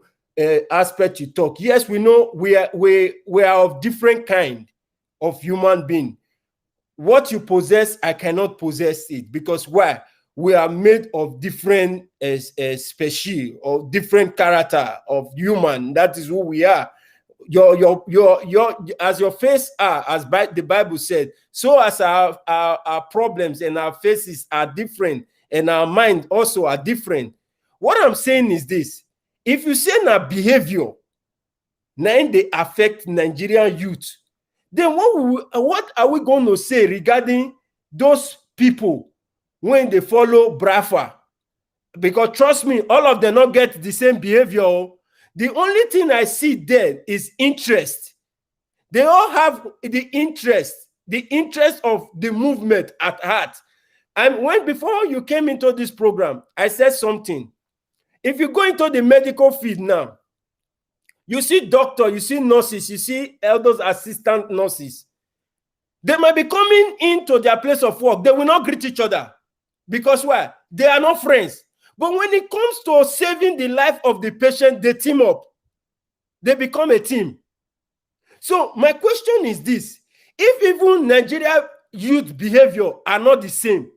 aspect you talk. Yes, we know we are of different kind of human being. What you possess, I cannot possess it because why? We are made of different species or different character of human. That is who we are. Your as your face are, as the Bible said, so as our problems and our faces are different, and our mind also are different. What I'm saying is this: if you say na behavior, now they affect Nigerian youth, then what are we going to say regarding those people when they follow BRAFA? Because trust me, all of them not get the same behavior. The only thing I see there is interest. They all have the interest of the movement at heart. And before you came into this program, I said something. If you go into the medical field now, you see doctors, you see nurses, you see elders, assistant nurses. They might be coming into their place of work. They will not greet each other. Because why? They are not friends. But when it comes to saving the life of the patient, they team up. They become a team. So my question is this: if even Nigeria youth behavior are not the same,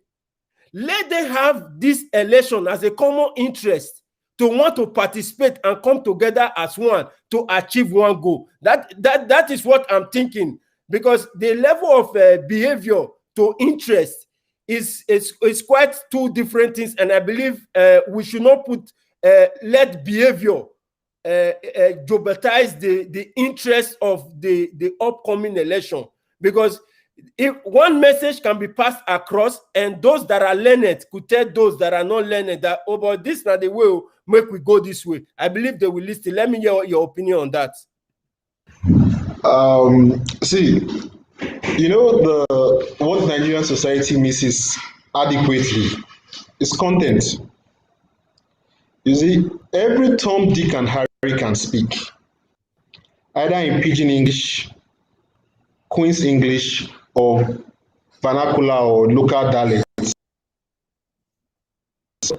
let them have this election as a common interest to want to participate and come together as one to achieve one goal. That is what I'm thinking, because the level of behavior to interest is quite two different things, and I believe we should not let behavior jeopardize the interest of the upcoming election, because if one message can be passed across and those that are learned could tell those that are not learned that, oh, but this is not the way, make we go this way, I believe they will listen. Let me hear your opinion on that. See, what Nigerian society misses adequately is content. You see, every Tom, Dick, and Harry can speak, either in Pidgin English, Queen's English, or vernacular or local dialect.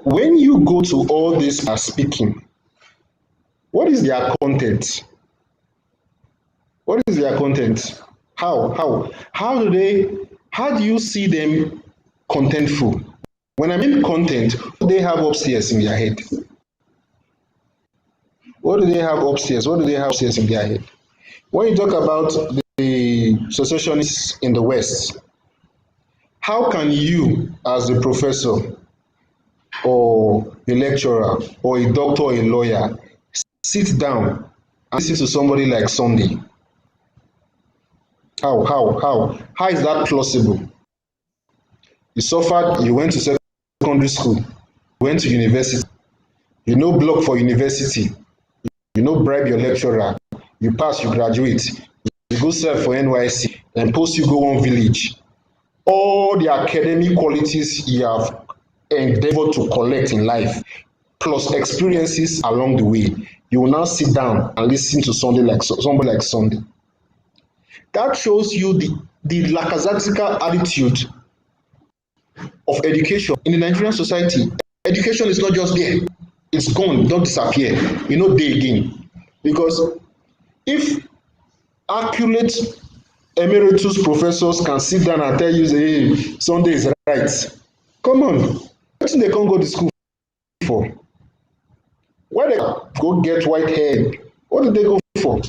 When you go to all these speaking, what is their content? What is their content? How do you see them contentful? When I mean content, what do they have upstairs in their head? What do they have upstairs? What do they have upstairs in their head? When you talk about the secessionists in the West, how can you, as a professor or a lecturer or a doctor or a lawyer, sit down and listen to somebody like Sunday? How is that plausible? You suffered, you went to secondary school, you went to university, you no block for university, you no bribe your lecturer, you pass, you graduate, you go serve for NYC, and post you go one village. All the academic qualities you have endeavored to collect in life, plus experiences along the way, you will now sit down and listen to somebody like Sunday. That shows you the lackadaisical attitude of education in the Nigerian society. Education is not just there, it's gone, don't disappear, e no dey again. Because if accurate emeritus professors can sit down and tell you say hey, Sunday is right, come on, wetin dey come go to school for? Why dey go get white hair? What did they go for?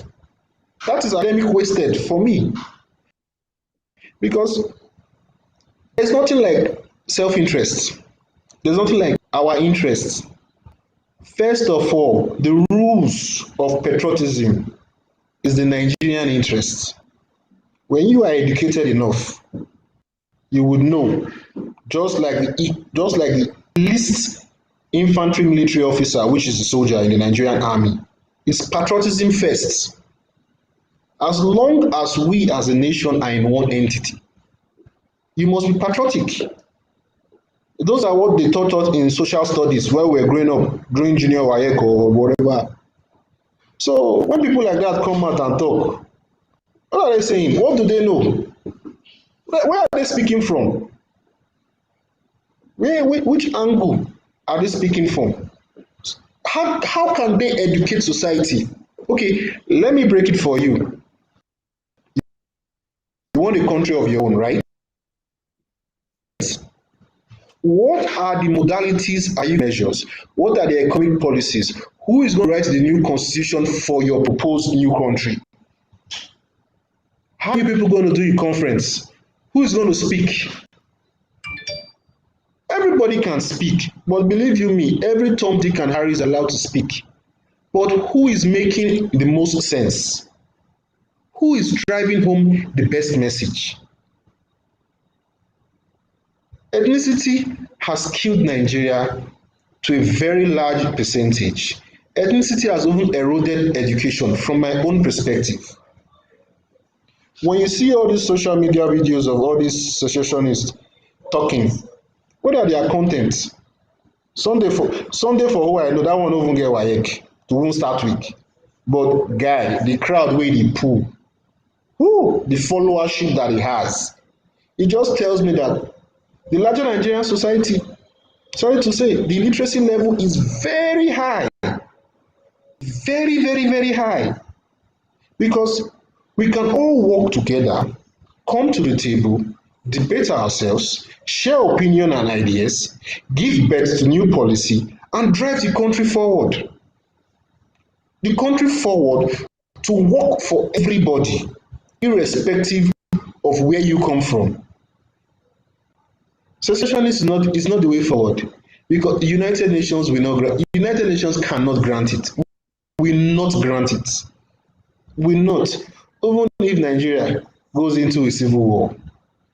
That is academic wasted for me. Because there's nothing like self-interest. There's nothing like our interests. First of all, the rules of patriotism is the Nigerian interest. When you are educated enough, you would know, just like the least infantry military officer, which is a soldier in the Nigerian army, is patriotism first. As long as we as a nation are in one entity, you must be patriotic. Those are what they taught us in social studies while we were growing up, during junior WAEC or whatever. So when people like that come out and talk, what are they saying? What do they know? Where are they speaking from? Which angle are they speaking from? How can they educate society? Okay, let me break it for you. You want a country of your own, right? What are the modalities, are you measures? What are the economic policies? Who is going to write the new constitution for your proposed new country? How are you people going to do your conference? Who is going to speak? Everybody can speak, but believe you me, every Tom, Dick, and Harry is allowed to speak. But who is making the most sense? Who is driving home the best message? Ethnicity has killed Nigeria to a very large percentage. Ethnicity has even eroded education from my own perspective. When you see all these social media videos of all these secessionists talking, what are their contents? Sunday for who I know, that one no even get WAEC to even start with. But guy, the crowd wey dey pull, the followership that he has, it just tells me that the larger Nigerian society, sorry to say, the literacy level is very high. Very, very, very high. Because we can all work together, come to the table, debate ourselves, share opinion and ideas, give birth to new policy, and drive the country forward. The country forward to work for everybody, irrespective of where you come from. Secession is not the way forward, because the United Nations United Nations cannot grant it. Will not grant it. Will not. Even if Nigeria goes into a civil war,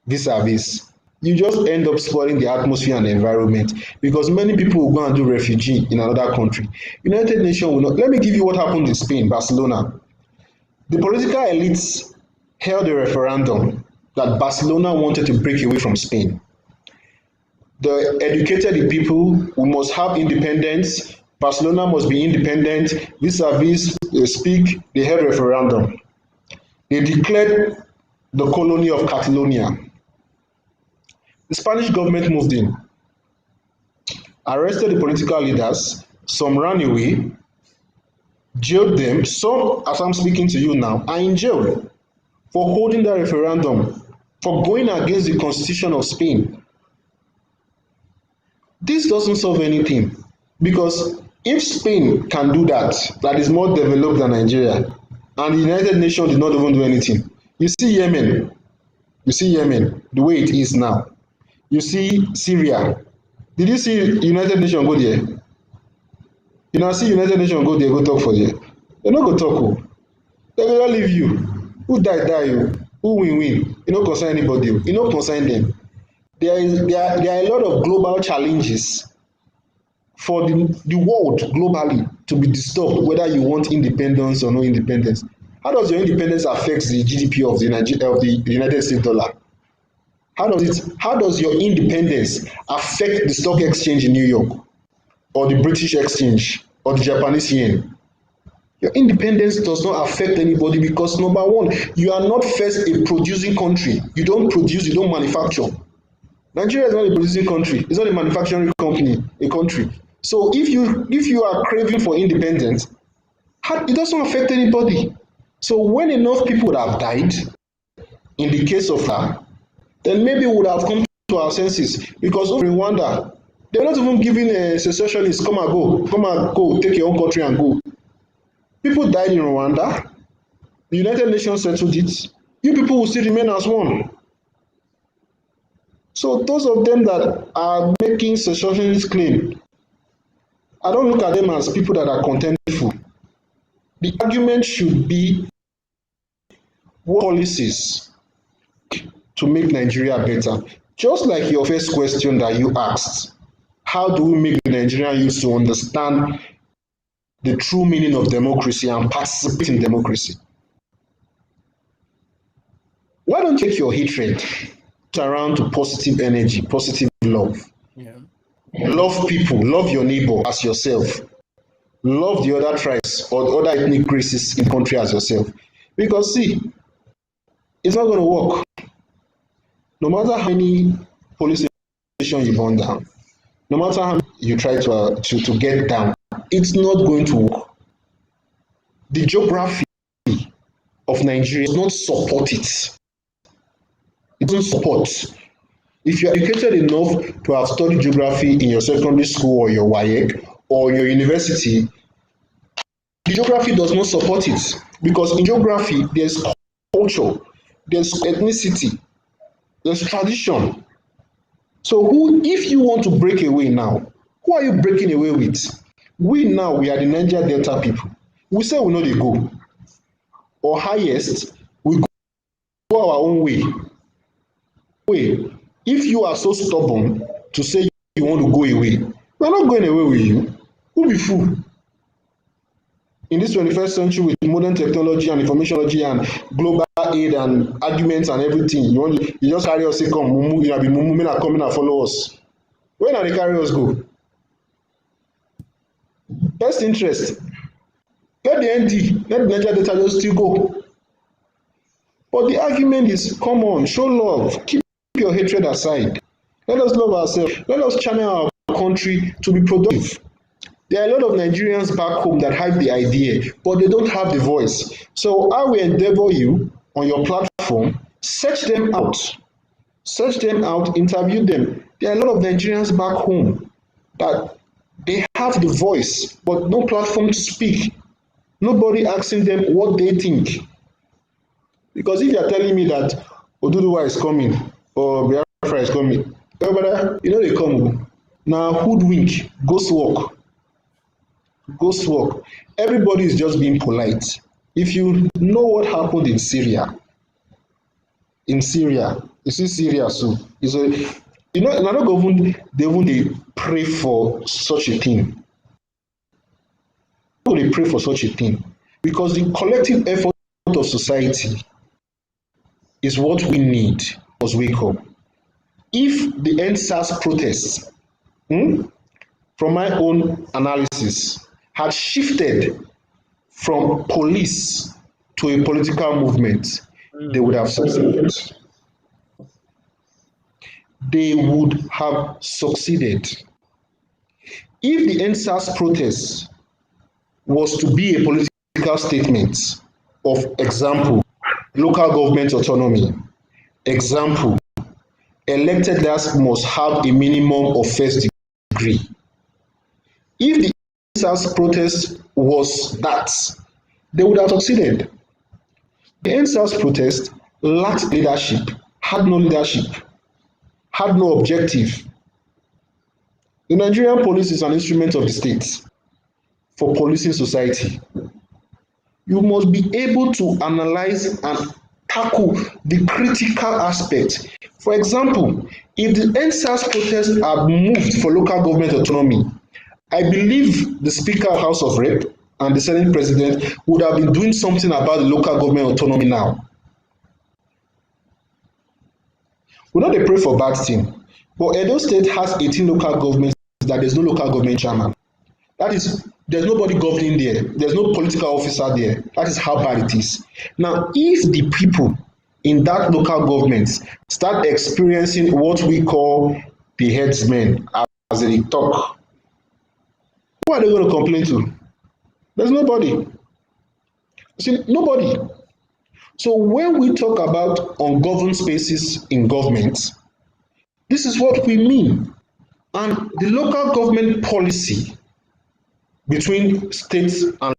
vis-a-vis, you just end up spoiling the atmosphere and the environment, because many people will go and do refugee in another country. United Nations will not. Let me give you what happened in Spain, Barcelona. The political elites held a referendum that Barcelona wanted to break away from Spain. The educated people who must have independence, Barcelona must be independent, vis-a-vis, they held referendum. They declared the colony of Catalonia. The Spanish government moved in, arrested the political leaders, some ran away, jailed them. Some, as I'm speaking to you now, are in jail for holding that referendum, for going against the constitution of Spain. This doesn't solve anything, because if Spain can do that, that is more developed than Nigeria, and the United Nations did not even do anything. You see Yemen, the way it is now. You see Syria. Did you see United Nations go there? You know, see United Nations go there, go talk for there. They no go talk. Oh. They go leave you. Who die, die. Who win. E no concern anybody. E no concern them. There are a lot of global challenges for the world globally to be disturbed, whether you want independence or no independence. How does your independence affect the GDP of the United States dollar? How does your independence affect the stock exchange in New York, or the British exchange, or the Japanese yen? Your independence does not affect anybody, because number one, you are not first a producing country. You don't produce, you don't manufacture. Nigeria is not a producing country. It's not a manufacturing country. So if you are craving for independence, it doesn't affect anybody. So when enough people would have died, in the case of her, then maybe we would have come to our senses. Because over in Rwanda, they're not even giving secessionists, come and go, take your own country and go. People died in Rwanda. The United Nations settled it. You people will still remain as one. So those of them that are making secessionist claim, I don't look at them as people that are contentful. The argument should be what policies to make Nigeria better. Just like your first question that you asked, how do we make the Nigerian youth to understand the true meaning of democracy and participate in democracy? Why don't you take your hatred around to positive energy, positive love? Yeah. Love people, love your neighbor as yourself. Love the other tribes or other ethnic races in the country as yourself. Because see, it's not going to work. No matter how many police stations you burn down, no matter how many you try to get down, it's not going to work. The geography of Nigeria does not support it. It doesn't support. If you're educated enough to have studied geography in your secondary school or your WAEC or your university, the geography does not support it. Because in geography, there's culture, there's ethnicity, there's tradition. So if you want to break away now, who are you breaking away with? We are the Niger Delta people. We say we know they go. Or highest, we go our own way. If you are so stubborn to say you want to go away, we're not going away with you. Who be fool? In this 21st century with modern technology and information technology and global aid and arguments and everything, you just carry us say come, mumu, you be mumu, men are coming and follow us. Where are they carry us go? Best interest. Let the ND, let the Niger Delta just still go. But the argument is, come on, show love, keep your hatred aside. Let us love ourselves. Let us channel our country to be productive. There are a lot of Nigerians back home that have the idea, but they don't have the voice. So I will endeavor you on your platform, search them out. Search them out, interview them. There are a lot of Nigerians back home that they have the voice, but no platform to speak. Nobody asking them what they think. Because if you are telling me that Oduduwa is coming or Biafra is coming, everybody, you know they come. Now hoodwink, ghost walk. Everybody is just being polite. If you know what happened in Syria, you see Syria so it's a, you know, not even they pray for such a thing. They pray for such a thing because the collective effort of society is what we need as wake up. If the EndSARS protests, from my own analysis, had shifted from police to a political movement, they would have succeeded. They would have succeeded. If the NSAS protest was to be a political statement of example, local government autonomy, example, elected leaders must have a minimum of first degree. If the NSAS protest was that, they would have succeeded. The NSAS protest lacked leadership, had no leadership, had no objective. The Nigerian police is an instrument of the state for policing society. You must be able to analyze and tackle the critical aspects. For example, if the NSAS protest had moved for local government autonomy, I believe the Speaker of House of Rep and the Senate President would have been doing something about the local government autonomy now. We know they pray for bad thing, but Edo State has 18 local governments that there's no local government chairman. That is, there's nobody governing there. There's no political officer there. That is how bad it is. Now, if the people in that local government start experiencing what we call the headsmen as they talk, who are they going to complain to? There's nobody. See, nobody. So when we talk about ungoverned spaces in government, this is what we mean. And the local government policy between states and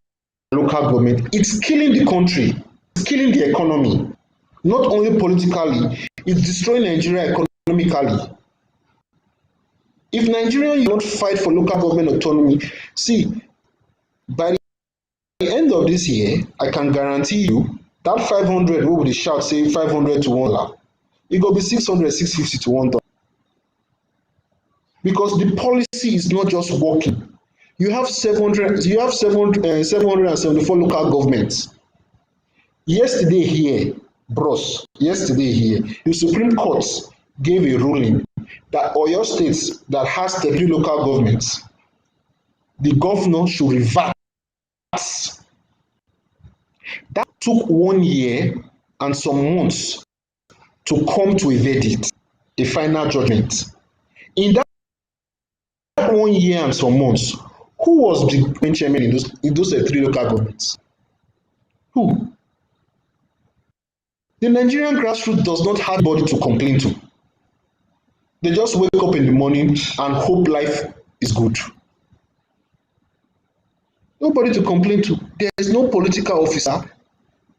local government, it's killing the country, it's killing the economy. Not only politically, it's destroying Nigeria economically. If Nigeria will not fight for local government autonomy, see, by the end of this year, I can guarantee you that 500 wey we dey shout say 500 to $1, e go be 600, 650 to $1. Because the policy is not just working. You have 774 local governments. Yesterday here, the Supreme Court gave a ruling that Oyo State that has 30 local governments, the governor should revert. That took 1 year and some months to come to a verdict, a final judgment. In that 1 year and some months, who was the chairman in those 3 local governments? Who? The Nigerian grassroots does not have anybody to complain to. They just wake up in the morning and hope life is good. Nobody to complain to. There is no political officer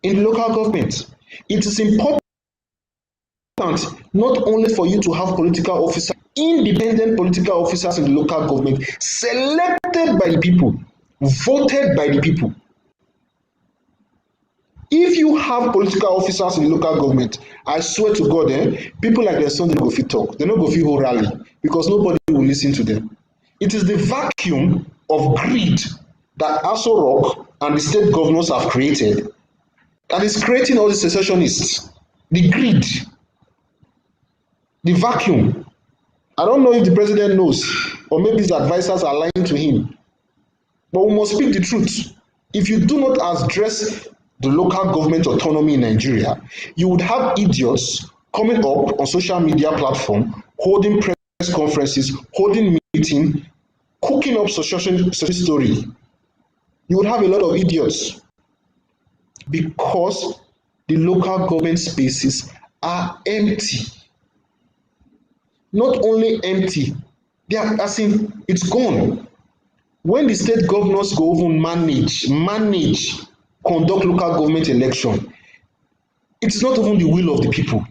in the local government. It is important not only for you to have political officers, independent political officers in the local government, selected by the people, voted by the people. If you have political officers in the local government, I swear to God, people like their son, they no go fit talk. They no go fit hold rally because nobody will listen to them. It is the vacuum of greed that Aso Rock and the state governors have created that is creating all the secessionists. The greed, the vacuum. I don't know if the president knows, or maybe his advisors are lying to him. But we must speak the truth. If you do not address the local government autonomy in Nigeria, you would have idiots coming up on social media platform, holding press conferences, holding meetings, cooking up social story. You would have a lot of idiots because the local government spaces are empty. Not only empty, they are, as in, it's gone. When the state governors go even manage, conduct local government election, it's not even the will of the people.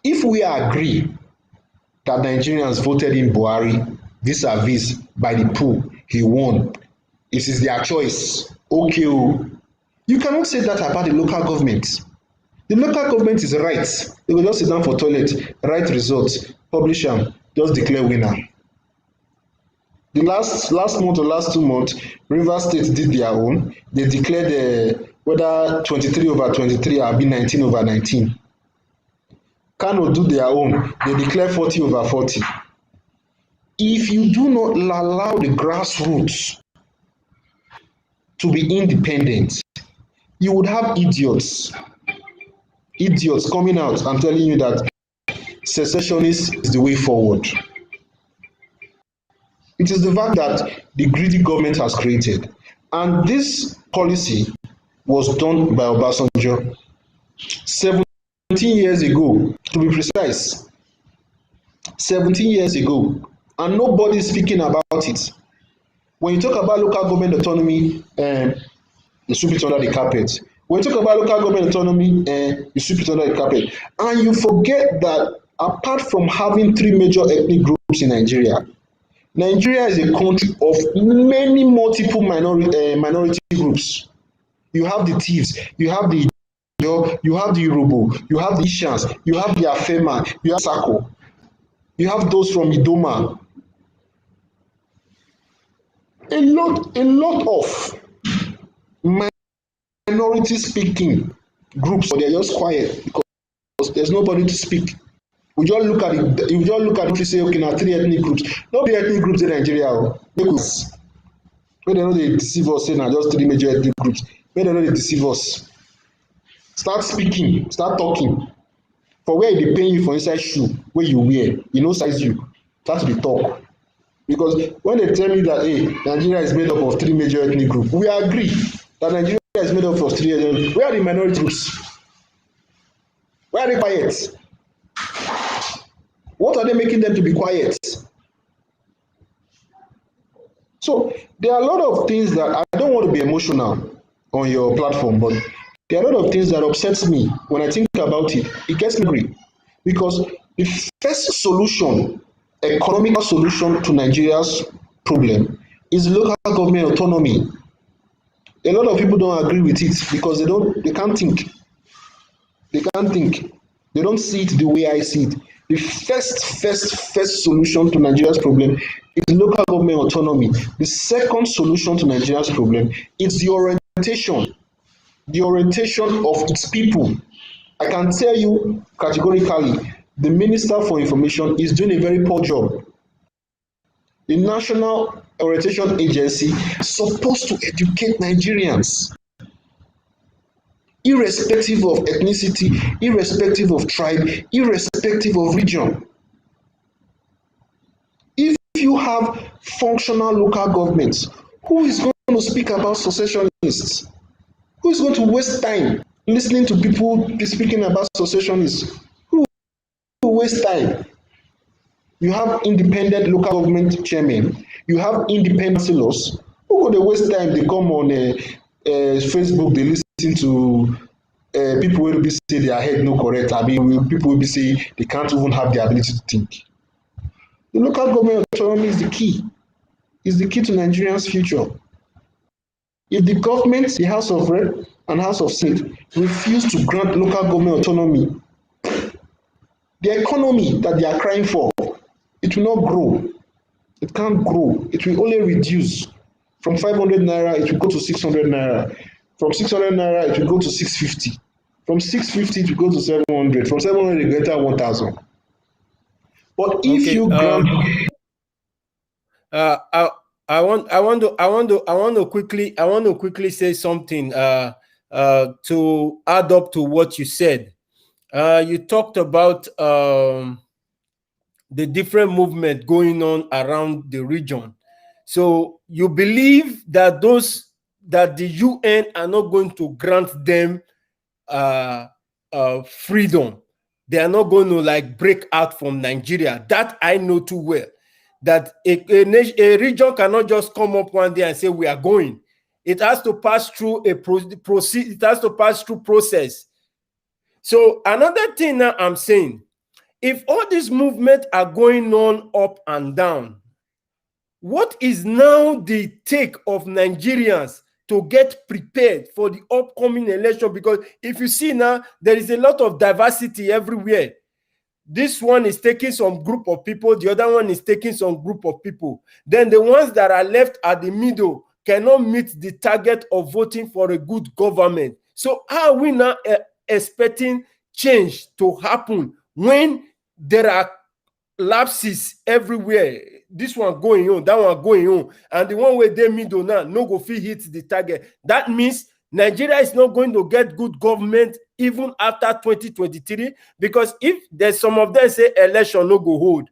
If we agree that Nigerians voted in Buhari vis-a-vis by the poll, he won, it is their choice. Okay, you cannot say that about the local government. The local government is right. They will just sit down for toilet, write results, publish them, just declare winner. The last month or last 2 months, Rivers State did their own. They declared whether 23/23 or 19/19. Kano do their own. They declare 40/40. If you do not allow the grassroots to be independent, you would have idiots idiots coming out and telling you that secessionist is the way forward. It is the fact that the greedy government has created. And this policy was done by Obasanjo 17 years ago, to be precise. 17 years ago. And nobody is speaking about it. When you talk about local government autonomy, you sweep it under the carpet. When you talk about local government autonomy, you sweep it under the carpet. And you forget that apart from having three major ethnic groups in Nigeria, Nigeria is a country of many multiple minority groups. You have the thieves, you have the you have the Yoruba, you have the Ishans, you have the Afema, you have Sako, you have those from Idoma. A lot of minority speaking groups, but they're just quiet because there's nobody to speak. We just look at it, you just look at it and say, okay, now three ethnic groups. No be ethnic groups in Nigeria. Make us. When they know they deceive us, say now just three major ethnic groups. When they know they deceive us. Start speaking, start talking. For where they pay you for inside shoe, where you wear, you know size you. Start to be talk. Because when they tell me that, hey, Nigeria is made up of three major ethnic groups, we agree that Nigeria is made up of three ethnic groups. Where are the minority groups? Where are they quiet? What are they making them to be quiet? So there are a lot of things that I don't want to be emotional on your platform, but there are a lot of things that upsets me when I think about it. It gets me angry because the first solution, economical solution to Nigeria's problem is local government autonomy. A lot of people don't agree with it because they can't think. They can't think. They don't see it the way I see it. The first solution to Nigeria's problem is local government autonomy. The second solution to Nigeria's problem is the orientation of its people. I can tell you categorically, the Minister for Information is doing a very poor job. The National Orientation Agency is supposed to educate Nigerians, irrespective of ethnicity, irrespective of tribe, irrespective of region. If you have functional local governments, who is going to speak about secessionists? Who is going to waste time listening to people speaking about secessionists? Who will waste time? You have independent local government chairmen, you have independent councillors. Who go dey waste time dey come on Facebook dey lis ten to people wey be say their head no correct, abi people wey be say they can't even have the ability to think. The local government autonomy is the key. Is the key to Nigerians' future. If the government, the House of Rep and House of Senate, refuse to grant local government autonomy, the economy that they are crying for, it will not grow. It can't grow. It will only reduce. From 500 naira, it will go to 600 naira. From 600 naira, it will go to 650. From 650, it will go to 700. From 700, it will enter 1,000. But if you grant, I want to quickly say something to add up to what you said. You talked about the different movement going on around the region. So you believe that the UN are not going to grant them freedom. They are not going to like break out from Nigeria. That I know too well. That a region cannot just come up one day and say we are going. It has to pass through it has to pass through process. So another thing that I'm saying, if all these movements are going on up and down, what is now the take of Nigerians to get prepared for the upcoming election? Because if you see now, there is a lot of diversity everywhere. This one is taking some group of people, the other one is taking some group of people. Then the ones that are left at the middle cannot meet the target of voting for a good government. So how are we now expecting change to happen when there are lapses everywhere? This one going on, that one going on, and the one where they middle now no go fit hit the target. That means Nigeria is not going to get good government even after 2023? Because if there's some of them say election no go hold,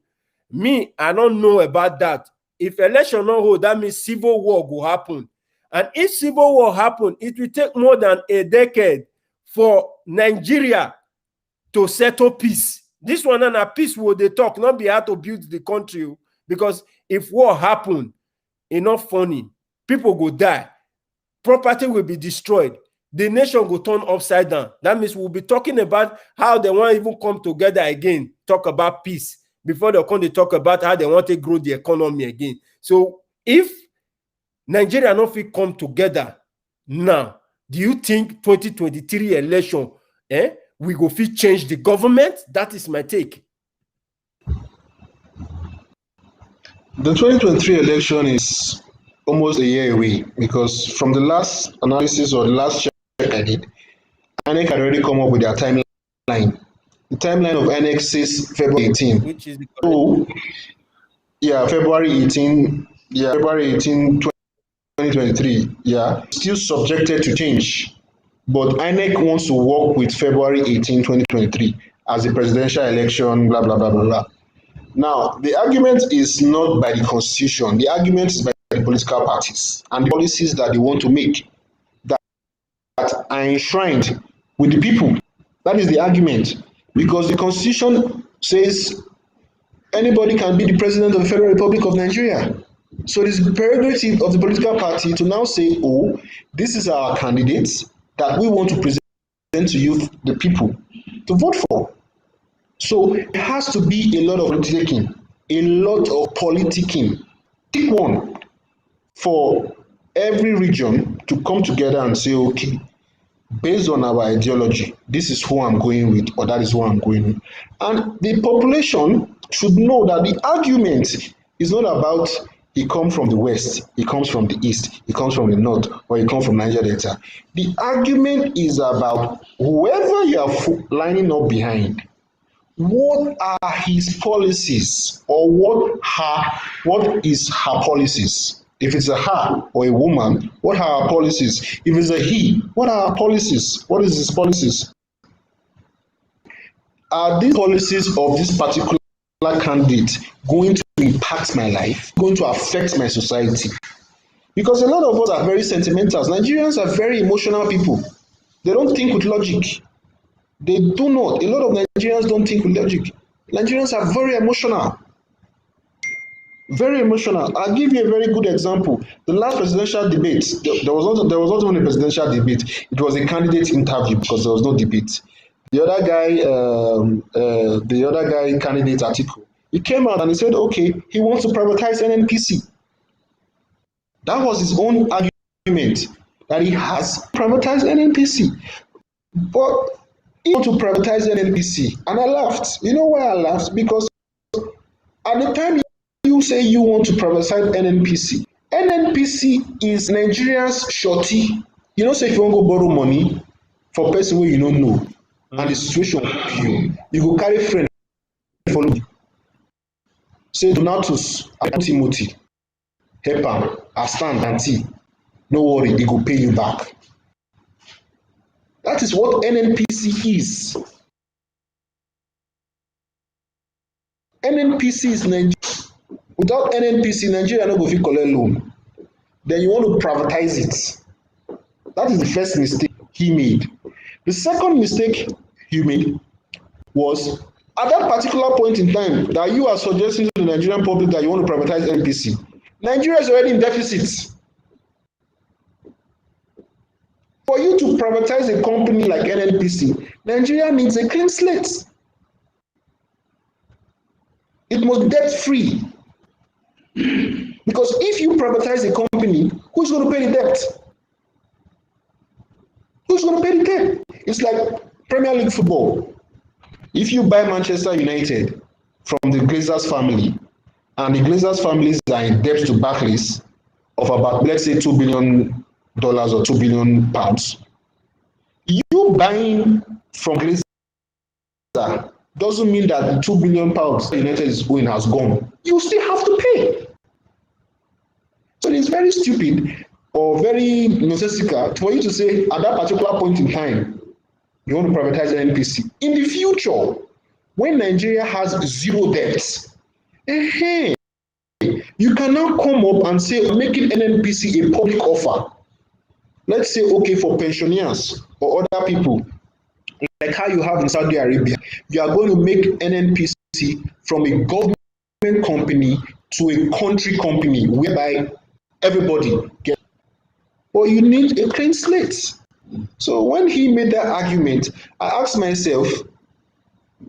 me, I don't know about that. If election no hold, that means civil war will happen. And if civil war happen, it will take more than a decade for Nigeria to settle peace. This one and a peace will they talk, not be how to build the country. Because if war happen, it's not funny. People go die. Property will be destroyed. The nation will turn upside down. That means we'll be talking about how they want to even come together again, talk about peace, before they come to talk about how they want to grow the economy again. So if Nigeria not fit come together now, do you think 2023 election, we go fit change the government? That is my take. The 2023 election is almost a year away, because from the last analysis or the last check I did, INEC had already come up with their timeline. The timeline of INEC says February 18. Which is the So, yeah, February 18, 2023, yeah, still subjected to change. But INEC wants to work with February 18, 2023 as the presidential election, blah, blah, blah, blah, blah. Now, the argument is not by the constitution. The argument is by the political parties and the policies that they want to make that are enshrined with the people. That is the argument. Because the constitution says anybody can be the president of the Federal Republic of Nigeria. So it is the prerogative of the political party to now say, oh, this is our candidate that we want to present to you, the people, to vote for. So there has to be a lot of politicking, a lot of politicking. Pick one for every region to come together and say, okay, based on our ideology, this is who I'm going with, or that is who I'm going with. And the population should know that the argument is not about he comes from the west, he comes from the east, he comes from the north, or he comes from Niger Delta. The argument is about whoever you are lining up behind. What are his policies, or what is her policies? If it's a her or a woman, what are her policies? If it's a he, what are her policies? What is his policies? Are these policies of this particular candidate going to impact my life, going to affect my society? Because a lot of us are very sentimental. Nigerians are very emotional people. They don't think with logic. They do not. A lot of Nigerians don't think with logic. Nigerians are very emotional. Very emotional. I'll give you a very good example. The last presidential debate, there was not even a presidential debate. It was a candidate interview because there was no debate. The other guy, candidate Atiku, he came out and he said, okay, he wants to privatize NNPC. That was his own argument, that he has privatized NNPC. But he wanted to privatize NNPC. And I laughed. You know why I laughed? Because at the time you say you want to privatize NNPC, NNPC is Nigeria's shorty. You know, say if you want to go borrow money for person where you don't know, and the situation you go carry friend follow you. Say Donatus and Timothy, help am, I stand auntie. No worry, they go pay you back. That is what NNPC is. NNPC is Nigeria. Without NNPC, Nigeria no go fit collect loan. Then you want to privatize it. That is the first mistake he made. The second mistake he made was at that particular point in time that you are suggesting to the Nigerian public that you want to privatize NNPC. Nigeria is already in deficit. For you to privatize a company like NNPC, Nigeria needs a clean slate. It must be debt-free. Because if you privatize a company, who's going to pay the debt? Who's going to pay the debt? It's like Premier League football. If you buy Manchester United from the Glazers family, and the Glazers families are in debt to Barclays of about, let's say, $2 billion or £2 billion, you buying from Glazer doesn't mean that the £2 billion United is owing has gone. You still have to pay. So it's very stupid or very nonsensical for you to say at that particular point in time You want to privatize NNPC. In the future, when Nigeria has zero debts, you can now come up and say, making NNPC a public offer. Let's say, okay, for pensioners or other people, like how you have in Saudi Arabia, you are going to make NNPC from a government company to a country company, whereby everybody gets. But you need a clean slate. So when he made that argument, I asked myself,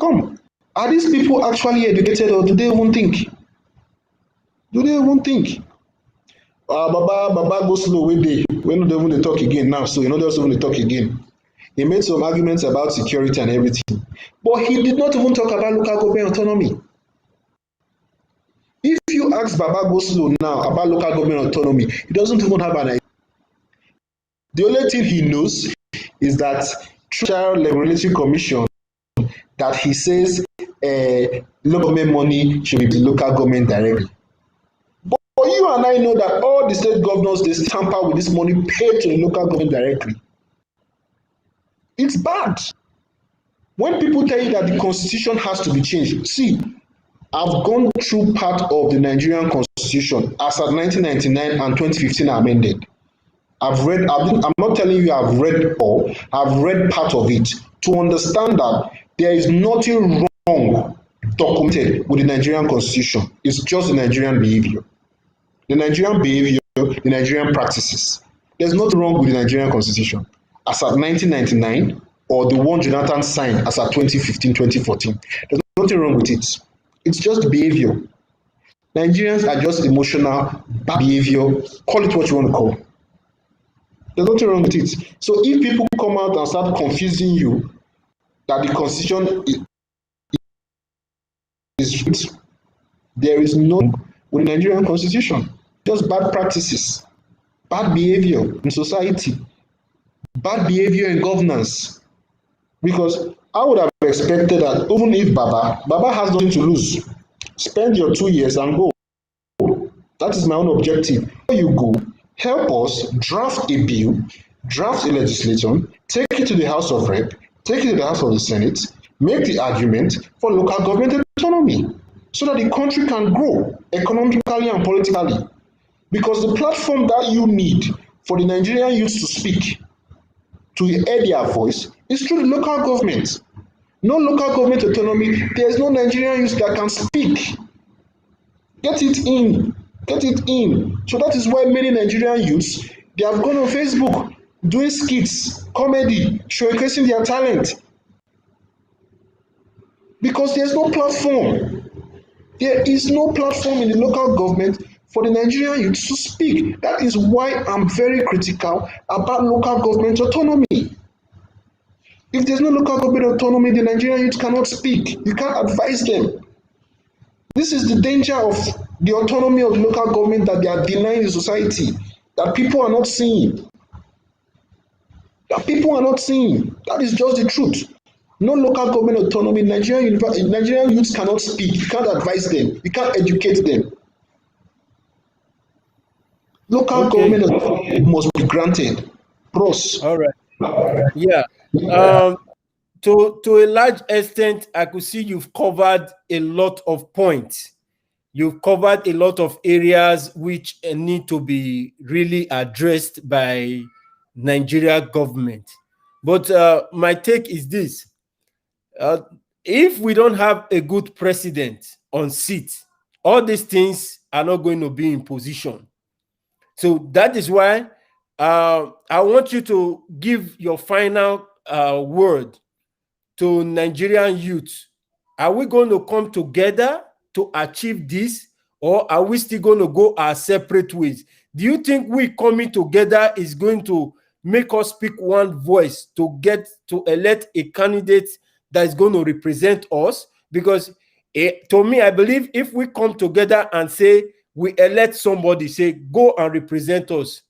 come, are these people actually educated, or do they even think? Do they even think? Baba go slow wey dey, when they even dey talk again now, so they also even dey talk again. He made some arguments about security and everything, but he did not even talk about local government autonomy. If you ask Baba go slow now about local government autonomy, he doesn't even have an idea. The only thing he knows is that through Child Regulatory Commission, that he says local government money should be the local government directly. But you and I know that all the state governors, they tamper with this money paid to the local government directly. It's bad. When people tell you that the constitution has to be changed, see, I've gone through part of the Nigerian constitution as at 1999 and 2015 amended. I'm not telling you I've read all, I've read part of it to understand that there is nothing wrong documented with the Nigerian constitution. It's just the Nigerian behavior. The Nigerian behavior, the Nigerian practices. There's nothing wrong with the Nigerian constitution as at 1999 or the one Jonathan signed as at 2015, 2014. There's nothing wrong with it. It's just behavior. Nigerians are just emotional, bad behavior, call it what you want to call. There's nothing wrong with it. So if people come out and start confusing you that the constitution is there is no with the Nigerian constitution. Just bad practices, bad behavior in society, bad behavior in governance. Because I would have expected that even if Baba has nothing to lose, spend your 2 years and go. That is my own objective. Before you go, help us draft a bill, draft a legislation, take it to the House of Rep, take it to the House of the Senate, make the argument for local government autonomy so that the country can grow economically and politically. Because the platform that you need for the Nigerian youth to speak, to hear their voice, is through the local government. No local government autonomy, there is no Nigerian youth that can speak. Get it in. Get it in. So that is why many Nigerian youths, they have gone on Facebook doing skits, comedy, showcasing their talent. Because there's no platform. There is no platform in the local government for the Nigerian youth to speak. That is why I'm very critical about local government autonomy. If there's no local government autonomy, the Nigerian youth cannot speak. You can't advise them. This is the danger of the autonomy of local government that they are denying the society, that people are not seeing. That people are not seeing. That is just the truth. No local government autonomy. Nigerian youths cannot speak. You can't advise them. You can't educate them. Local government autonomy must be granted. Pros. All right. Yeah. To a large extent, I could see you've covered a lot of points. You've covered a lot of areas which need to be really addressed by Nigeria government. But my take is this. If we don't have a good president on seat, all these things are not going to be in position. So that is why I want you to give your final word to Nigerian youth. Are we going to come together to achieve this, or are we still going to go our separate ways? Do you think we coming together is going to make us speak one voice to get to elect a candidate that is going to represent us? Because to me, I believe if we come together and say we elect somebody, say go and represent us,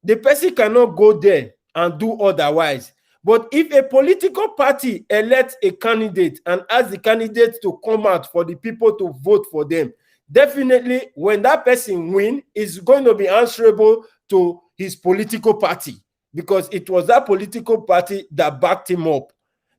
the person cannot go there and do otherwise. But if a political party elects a candidate and asks the candidate to come out for the people to vote for them, definitely when that person wins, it's going to be answerable to his political party, because it was that political party that backed him up.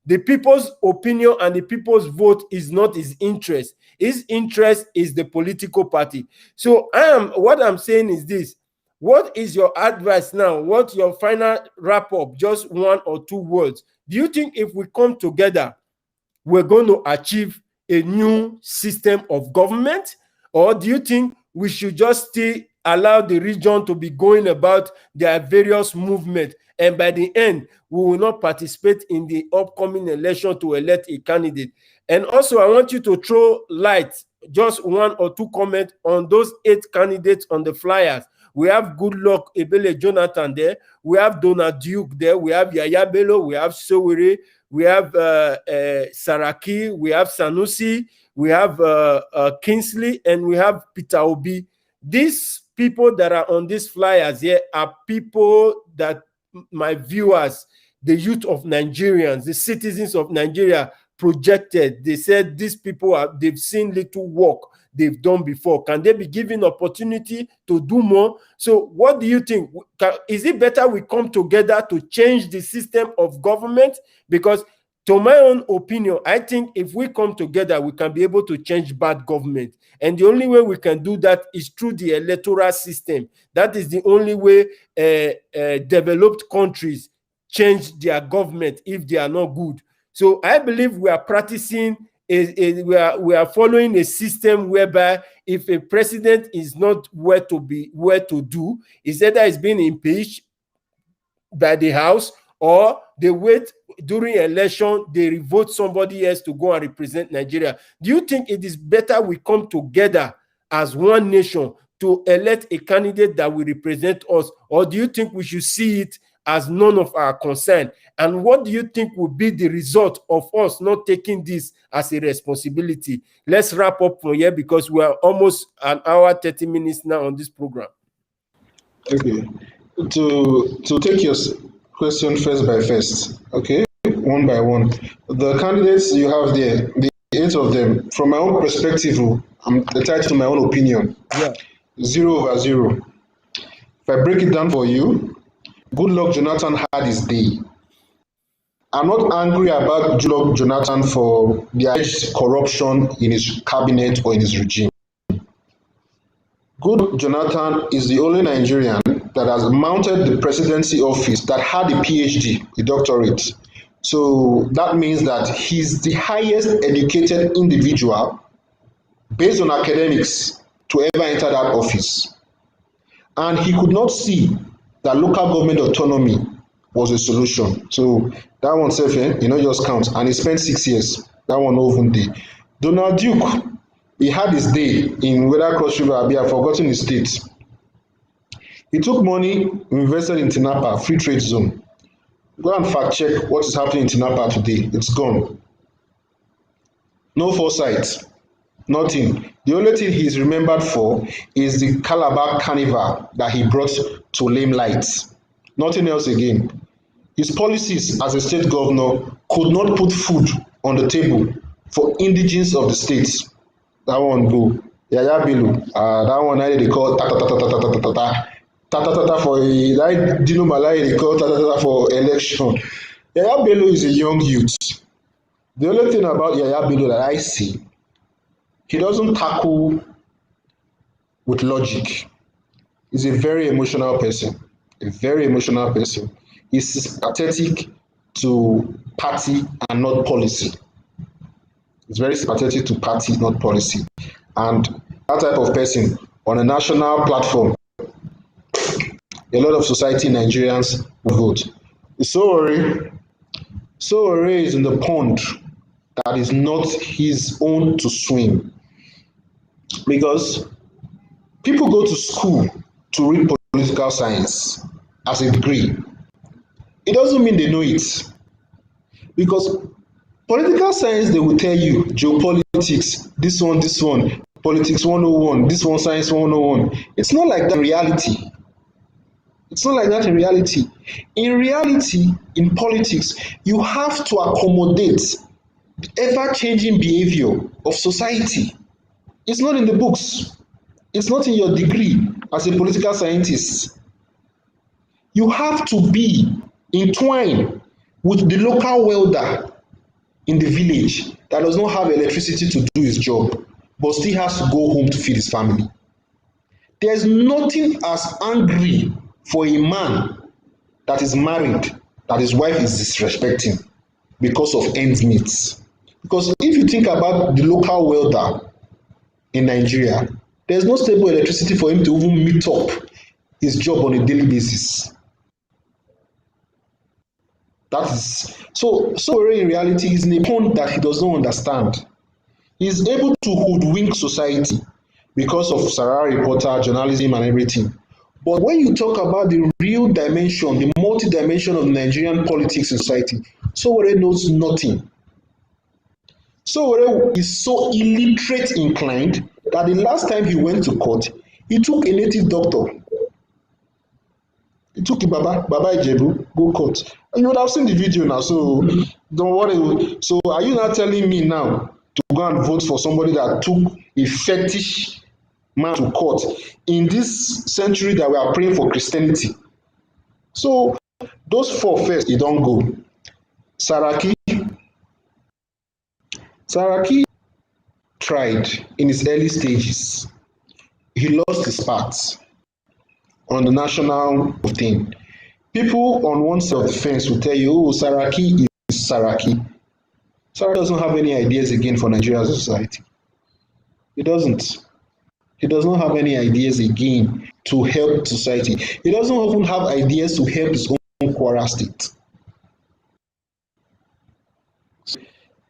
The people's opinion and the people's vote is not his interest. His interest is the political party. So what I'm saying is this. What is your advice now? What's your final wrap up? Just one or two words. Do you think if we come together, we're going to achieve a new system of government? Or do you think we should just still allow the region to be going about their various movements, and by the end, we will not participate in the upcoming election to elect a candidate? And also, I want you to throw light, just one or two comments on those 8 candidates on the flyers. We have Goodluck Ebele Jonathan there. We have Donald Duke there. We have Yaya Bello. We have Sowore. We have Saraki. We have Sanusi. We have Kingsley. And we have Peter Obi. These people that are on these flyers here are people that my viewers, the youth of Nigerians, the citizens of Nigeria projected. They said these people they've seen little work they've done before. Can they be given opportunity to do more? So what do you think? Is it better we come together to change the system of government? Because to my own opinion, I think if we come together, we can be able to change bad government. And the only way we can do that is through the electoral system. That is the only way developed countries change their government if they are not good. So I believe we are practicing, we are following a system whereby if a president is not where to do, is either is being impeached by the House, or they wait during election, they revote somebody else to go and represent Nigeria. Do you think it is better we come together as one nation to elect a candidate that will represent us, or do you think we should see it as none of our concern? And what do you think will be the result of us not taking this as a responsibility? Let's wrap up from here because we are almost an hour, 30 minutes now on this program. Okay. To take your question first by first, okay, one by one. The candidates you have there, the 8 of them, from my own perspective, I'm entitled to my own opinion. Yeah. 0/0. If I break it down for you, Goodluck Jonathan had his day. I'm not angry about Goodluck Jonathan for the alleged corruption in his cabinet or in his regime. Goodluck Jonathan is the only Nigerian that has mounted the presidency office that had a PhD, a doctorate. So that means that he's the highest educated individual based on academics to ever enter that office. And he could not see that local government autonomy was a solution. So that one self, just count. And he spent 6 years. That one no even day. Donald Duke, he had his day in whether Cross River, I've forgotten his state. He took money, invested in Tinapa, free trade zone. Go and fact check what is happening in Tinapa today. It's gone. No foresight, nothing. The only thing he is remembered for is the Calabar Carnival that he brought to Limelight. Nothing else again. His policies as a state governor could not put food on the table for indigenes of the states. That one go. Yaya Bello, that one they call ta-ta-ta-ta-ta-ta-ta-ta for like Dino Malai they call ta-ta-ta-ta for election. Yaya Bello is a young youth. The only thing about Yaya Bello that I see, he doesn't tackle with logic. He's a very emotional person. A very emotional person. He's sympathetic to party and not policy. He's very sympathetic to party, not policy. And that type of person on a national platform, a lot of society Nigerians will vote. Sowore is in the pond that is not his own to swim. Because people go to school to read political science as a degree. It doesn't mean they know it. Because political science, they will tell you geopolitics, this one, politics 101, this one, science 101. It's not like that in reality. It's not like that in reality. In reality, in politics, you have to accommodate the ever-changing behavior of society. It's not in the books. It's not in your degree as a political scientist. You have to be entwined with the local welder in the village that does not have electricity to do his job, but still has to go home to feed his family. There's nothing as angry for a man that is married that his wife is disrespecting because of ends meet. Because if you think about the local welder in Nigeria, there's no stable electricity for him to even meet up his job on a daily basis. That is so in reality is in a pond that he does not understand. He is able to hoodwink society because of Sarara reporter, journalism, and everything. But when you talk about the real dimension, the multi-dimension of Nigerian politics in society, Sowore knows nothing. Sowore is so illiterate inclined that the last time he went to court, he took a native doctor. He took a Baba Ijebu, go court. And you would have seen the video now, so don't worry. So are you not telling me now to go and vote for somebody that took a fetish man to court in this century that we are praying for Christianity? So those four first, you don't go. Saraki tried in his early stages. He lost his path on the national thing. People on one side of the fence will tell you, oh, Saraki is Saraki. Saraki doesn't have any ideas again for Nigeria as a society. He doesn't. He does not have any ideas again to help society. He doesn't even have ideas to help his own Kwara state.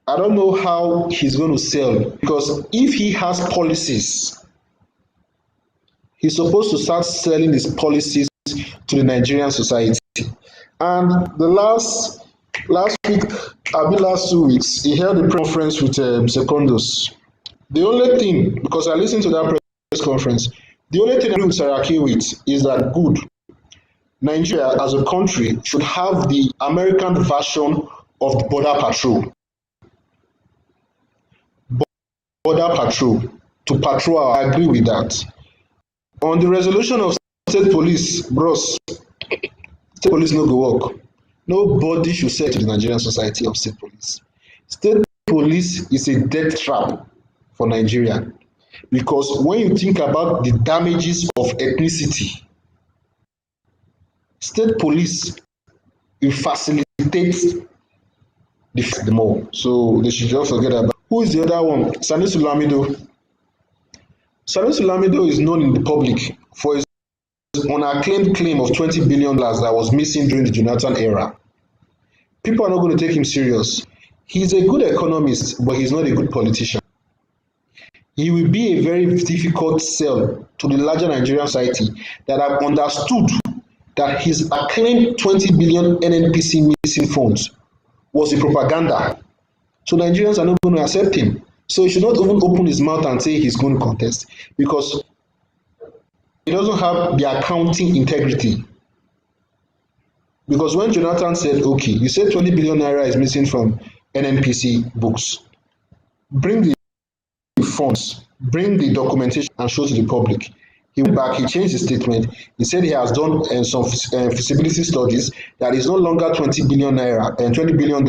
I don't know how he's going to sell, because if he has policies, he's supposed to start selling his policies to the Nigerian society. And the last week, last 2 weeks, he held a conference with Secondus. The only thing, because I listened to that press conference, the only thing I agree with Saraki with is that good, Nigeria as a country should have the American version of the border patrol. Border patrol to patrol. I agree with that. On the resolution of state police, bros, state police no go work. Nobody should say to the Nigerian Society of State Police. State police is a death trap for Nigeria, because when you think about the damages of ethnicity, state police will facilitate the more. So they should just forget about. Who is the other one? Sanusi Lamido. Sanusi Lamido is known in the public for his unacclaimed claim of $20 billion that was missing during the Jonathan era. People are not going to take him serious. He's a good economist, but he's not a good politician. He will be a very difficult sell to the larger Nigerian society that have understood that his acclaimed 20 billion NNPC missing funds was a propaganda. So Nigerians are not going to accept him. So he should not even open his mouth and say he's going to contest, because he doesn't have the accounting integrity. Because when Jonathan said, okay, you said 20 billion naira is missing from NNPC books, bring the funds, bring the documentation and show to the public. He went back, he changed his statement. He said he has done some feasibility studies that is no longer 20 billion naira and $20 billion,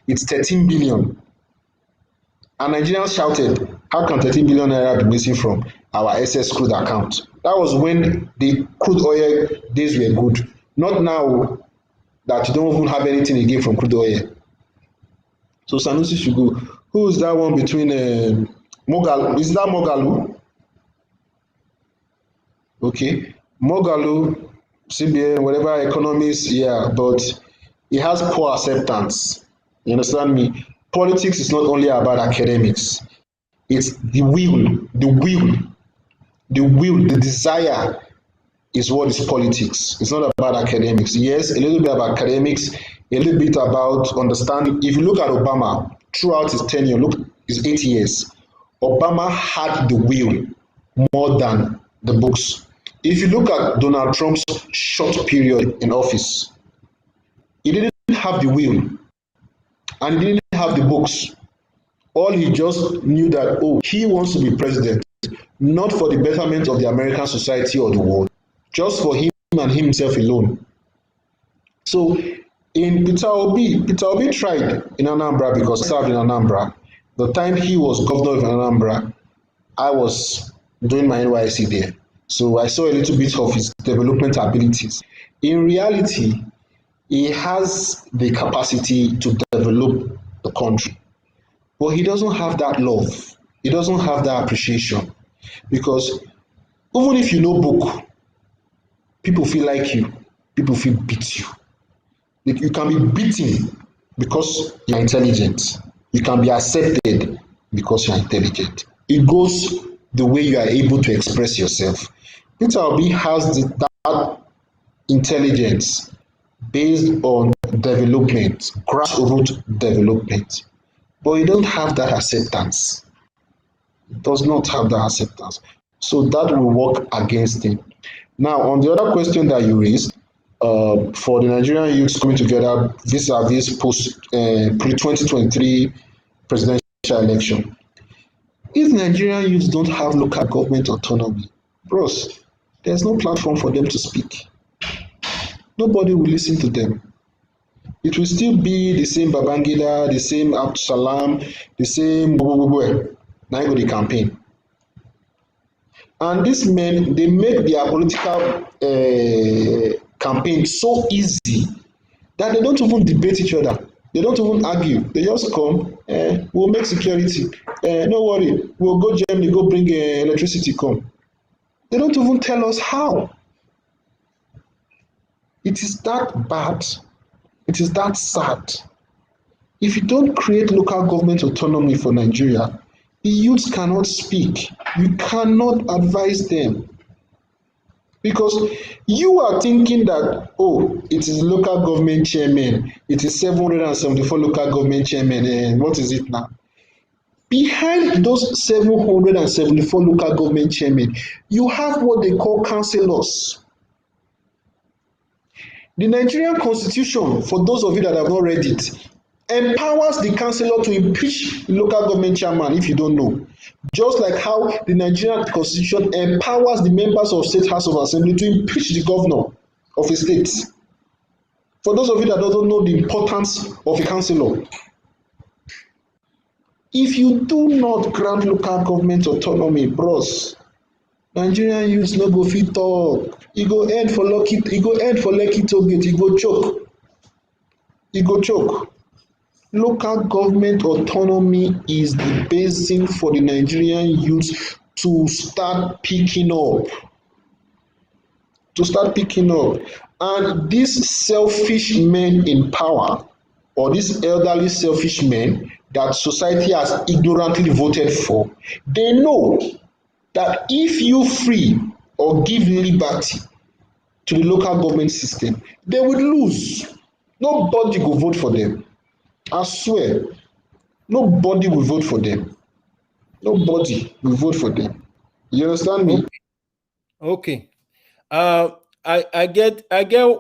it's 13 billion. And Nigerians shouted, how can 13 billion naira be missing from our SS crude account? That was when the crude oil days were good. Not now that you don't even have anything again from crude oil. So Sanusi should go. Who is that one between Mogalu? Is that Mogalu? Okay, Mogalu, CBN, whatever economists, yeah, but he has poor acceptance. You understand me? Politics is not only about academics. It's the will, the desire is what is politics. It's not about academics. Yes, a little bit about academics, a little bit about understanding. If you look at Obama, throughout his tenure, look, his 8 years, Obama had the will more than the books. If you look at Donald Trump's short period in office, he didn't have the will and he didn't have the books. All he just knew that, oh, he wants to be president, not for the betterment of the American society or the world, just for him and himself alone. So In Peter Obi tried in Anambra because he served in Anambra. The time he was governor of Anambra, I was doing my NYSC there. So I saw a little bit of his development abilities. In reality, he has the capacity to develop the country, but he doesn't have that love. He doesn't have that appreciation because even if you know book, people feel like you, people feel beat you. Like you can be beaten because you're intelligent. You can be accepted because you're intelligent. It goes the way you are able to express yourself. Peter Obi has that intelligence based on development, grassroots development, but he doesn't have that acceptance. He does not have that acceptance. So that will work against him. Now, on the other question that you raised, for the Nigerian youths coming together vis-a-vis pre-2023 presidential election, if Nigerian youths don't have local government autonomy, bros, there's no platform for them to speak. Nobody will listen to them. It will still be the same Babangida, the same Abdulsalam, the same na go the campaign. And these men, they make their political campaign so easy that they don't even debate each other. They don't even argue. They just come, we'll make security. No worry, we'll go Germany, go bring electricity, come. They don't even tell us how. It is that bad. It is that sad. If you don't create local government autonomy for Nigeria, the youths cannot speak. You cannot advise them. Because you are thinking that, oh, it is local government chairman, it is 774 local government chairman, and what is it now? Behind those 774 local government chairmen, you have what they call councillors. The Nigerian constitution, for those of you that have not read it, empowers the councillor to impeach the local government chairman if you don't know. Just like how the Nigerian constitution empowers the members of State House of Assembly to impeach the governor of a state. For those of you that don't know the importance of a councillor, if you do not grant local government autonomy, bros, Nigerian youths no go fit talk. E go end for Lekki toll gate, e go choke. E go choke. Local government autonomy is the basin for the Nigerian youths to start picking up. And these selfish men in power, or these elderly selfish men that society has ignorantly voted for, they know that if you free or give liberty to the local government system, they will lose. Nobody will vote for them. I swear, nobody will vote for them. Nobody will vote for them. You understand me? Okay. I get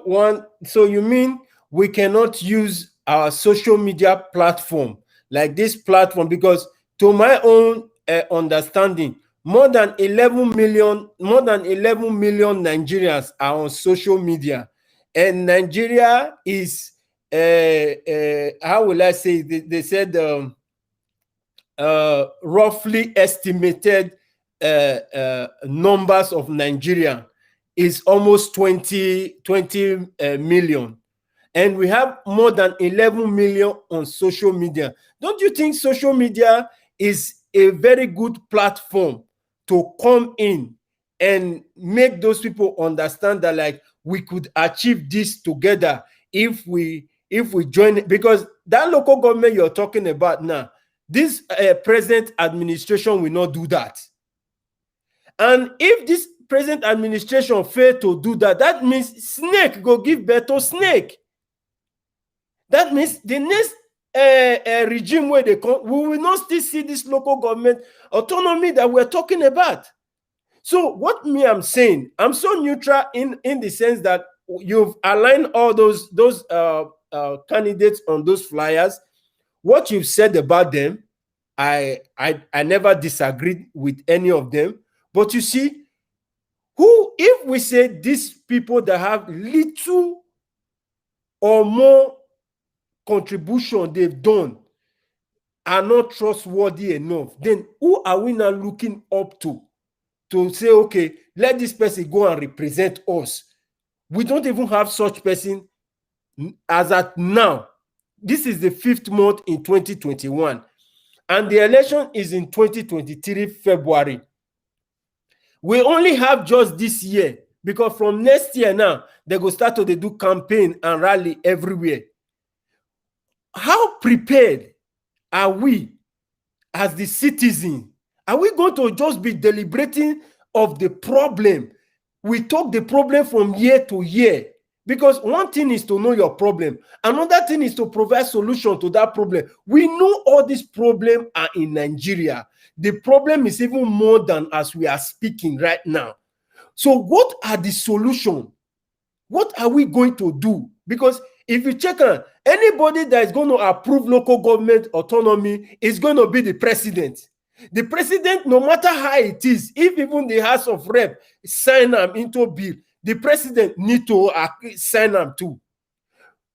one. So you mean we cannot use our social media platform like this platform? Because to my own understanding, more than 11 million Nigerians are on social media, and Nigeria is how will I say? They said roughly estimated numbers of Nigeria is almost 20 million, and we have more than 11 million on social media. Don't you think social media is a very good platform to come in and make those people understand that, like, we could achieve this together if we join it? Because that local government you're talking about now, this present administration will not do that. And if this present administration fail to do that, that means snake go give birth to snake. That means the next regime where they come, we will not still see this local government autonomy that we're talking about. So what I'm saying, I'm so neutral in the sense that you've aligned all those candidates on those flyers. What you've said about them, I never disagreed with any of them. But you see, if we say these people that have little or more contribution they've done are not trustworthy enough, then who are we now looking up to say, okay, let this person go and represent us? We don't even have such person as at now. This is the 5th month in 2021, and the election is in 2023 February. We only have just this year, because from next year now, they go start to do campaign and rally everywhere. How prepared are we as the citizen? Are we going to just be deliberating of the problem? We talk the problem from year to year, because one thing is to know your problem. Another thing is to provide solution to that problem. We know all these problems are in Nigeria. The problem is even more than as we are speaking right now. So what are the solutions? What are we going to do? Because if you check on anybody that is going to approve local government autonomy is going to be the president. The president, no matter how it is, if even the House of Rep sign them into bill, the president need to sign them too.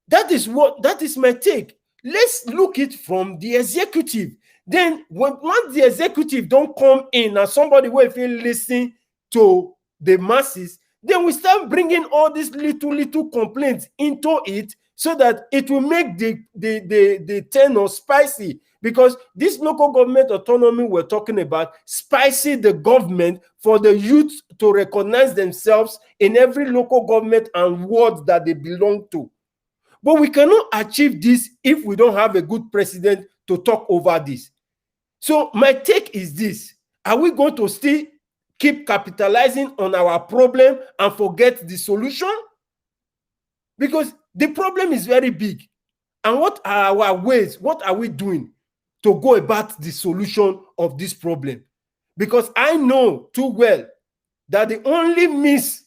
That is my take. Let's look it from the executive. Then once the executive don't come in and somebody will feel listen to the masses, then we start bringing all these little complaints into it, so that it will make the tenor spicy. Because this local government autonomy we're talking about spicy the government for the youth to recognize themselves in every local government and ward that they belong to. But we cannot achieve this if we don't have a good president to talk over this. So my take is this: are we going to still keep capitalizing on our problem and forget the solution? Because the problem is very big. And what are our ways? What are we doing to go about the solution of this problem? Because I know too well that the only means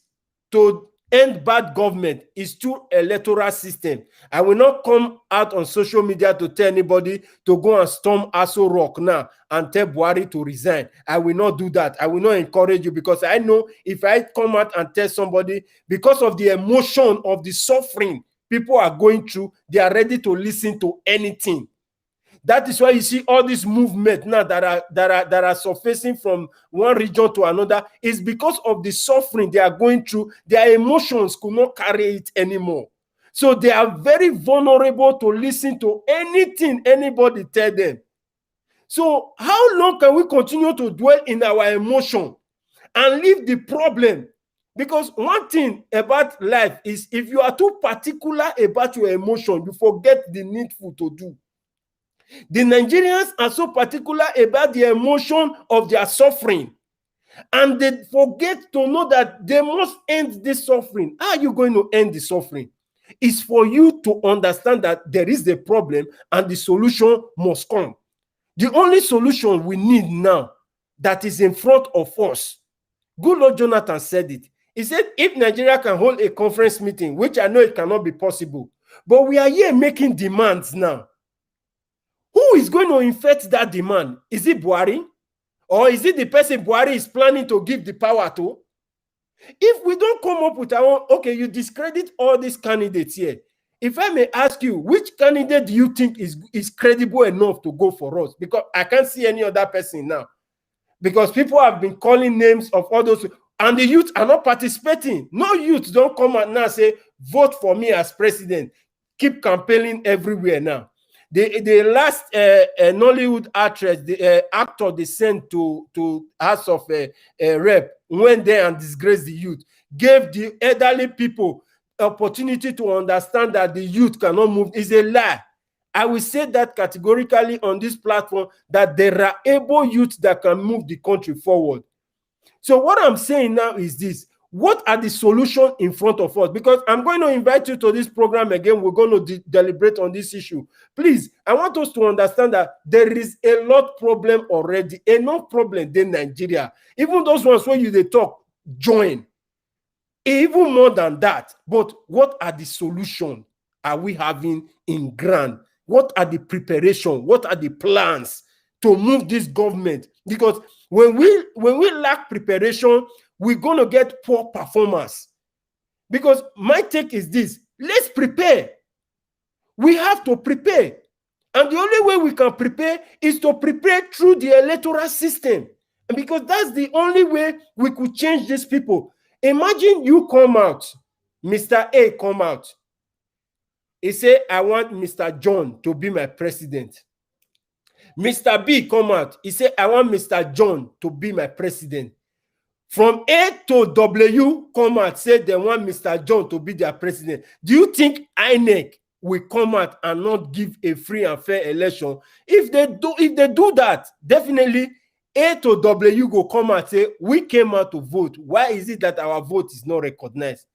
to end bad government is through electoral system. I will not come out on social media to tell anybody to go and storm Aso Rock now and tell Buhari to resign. I will not do that. I will not encourage you, because I know if I come out and tell somebody, because of the emotion of the suffering people are going through, they are ready to listen to anything. That is why you see all this movement now that are surfacing from one region to another, is because of the suffering they are going through. Their emotions could not carry it anymore. So they are very vulnerable to listen to anything anybody tell them. So how long can we continue to dwell in our emotion and leave the problem? Because one thing about life is, if you are too particular about your emotion, you forget the needful to do. The Nigerians are so particular about the emotion of their suffering, and they forget to know that they must end this suffering. How are you going to end the suffering? It's for you to understand that there is a problem and the solution must come. The only solution we need now that is in front of us, Goodluck Jonathan said it. He said, if Nigeria can hold a conference meeting, which I know it cannot be possible, but we are here making demands now. Who is going to effect that demand? Is it Buhari? Or is it the person Buhari is planning to give the power to? If we don't come up with our own, okay, you discredit all these candidates here. If I may ask you, which candidate do you think is credible enough to go for us? Because I can't see any other person now. Because people have been calling names of all those, and the youth are not participating. No youth don't come out now and say, vote for me as president. Keep campaigning everywhere now. The last Nollywood actress, the actor they sent to House of Rep, went there and disgraced the youth, gave the elderly people opportunity to understand that the youth cannot move. Is a lie. I will say that categorically on this platform, that there are able youth that can move the country forward. So what I'm saying now is this: what are the solutions in front of us? Because I'm going to invite you to this program again. We're going to deliberate on this issue. Please, I want us to understand that there is a lot problem already, enough problem in Nigeria. Even those ones where they talk, join. Even more than that. But what are the solutions are we having in ground? What are the preparations? What are the plans to move this government? Because when we lack preparation, we're going to get poor performance. Because my take is this: let's prepare. we have to prepare. And the only way we can prepare is to prepare through the electoral system. And because that's the only way we could change these people. Imagine you come out, Mr. A come out. He say, I want Mr. John to be my president. Mr. B come out. He say, I want Mr. John to be my president. From A to W come out, say they want Mr. John to be their president. Do you think INEC will come out and not give a free and fair election? If they do that, definitely A to W go come out and say, we came out to vote. Why is it that our vote is not recognized?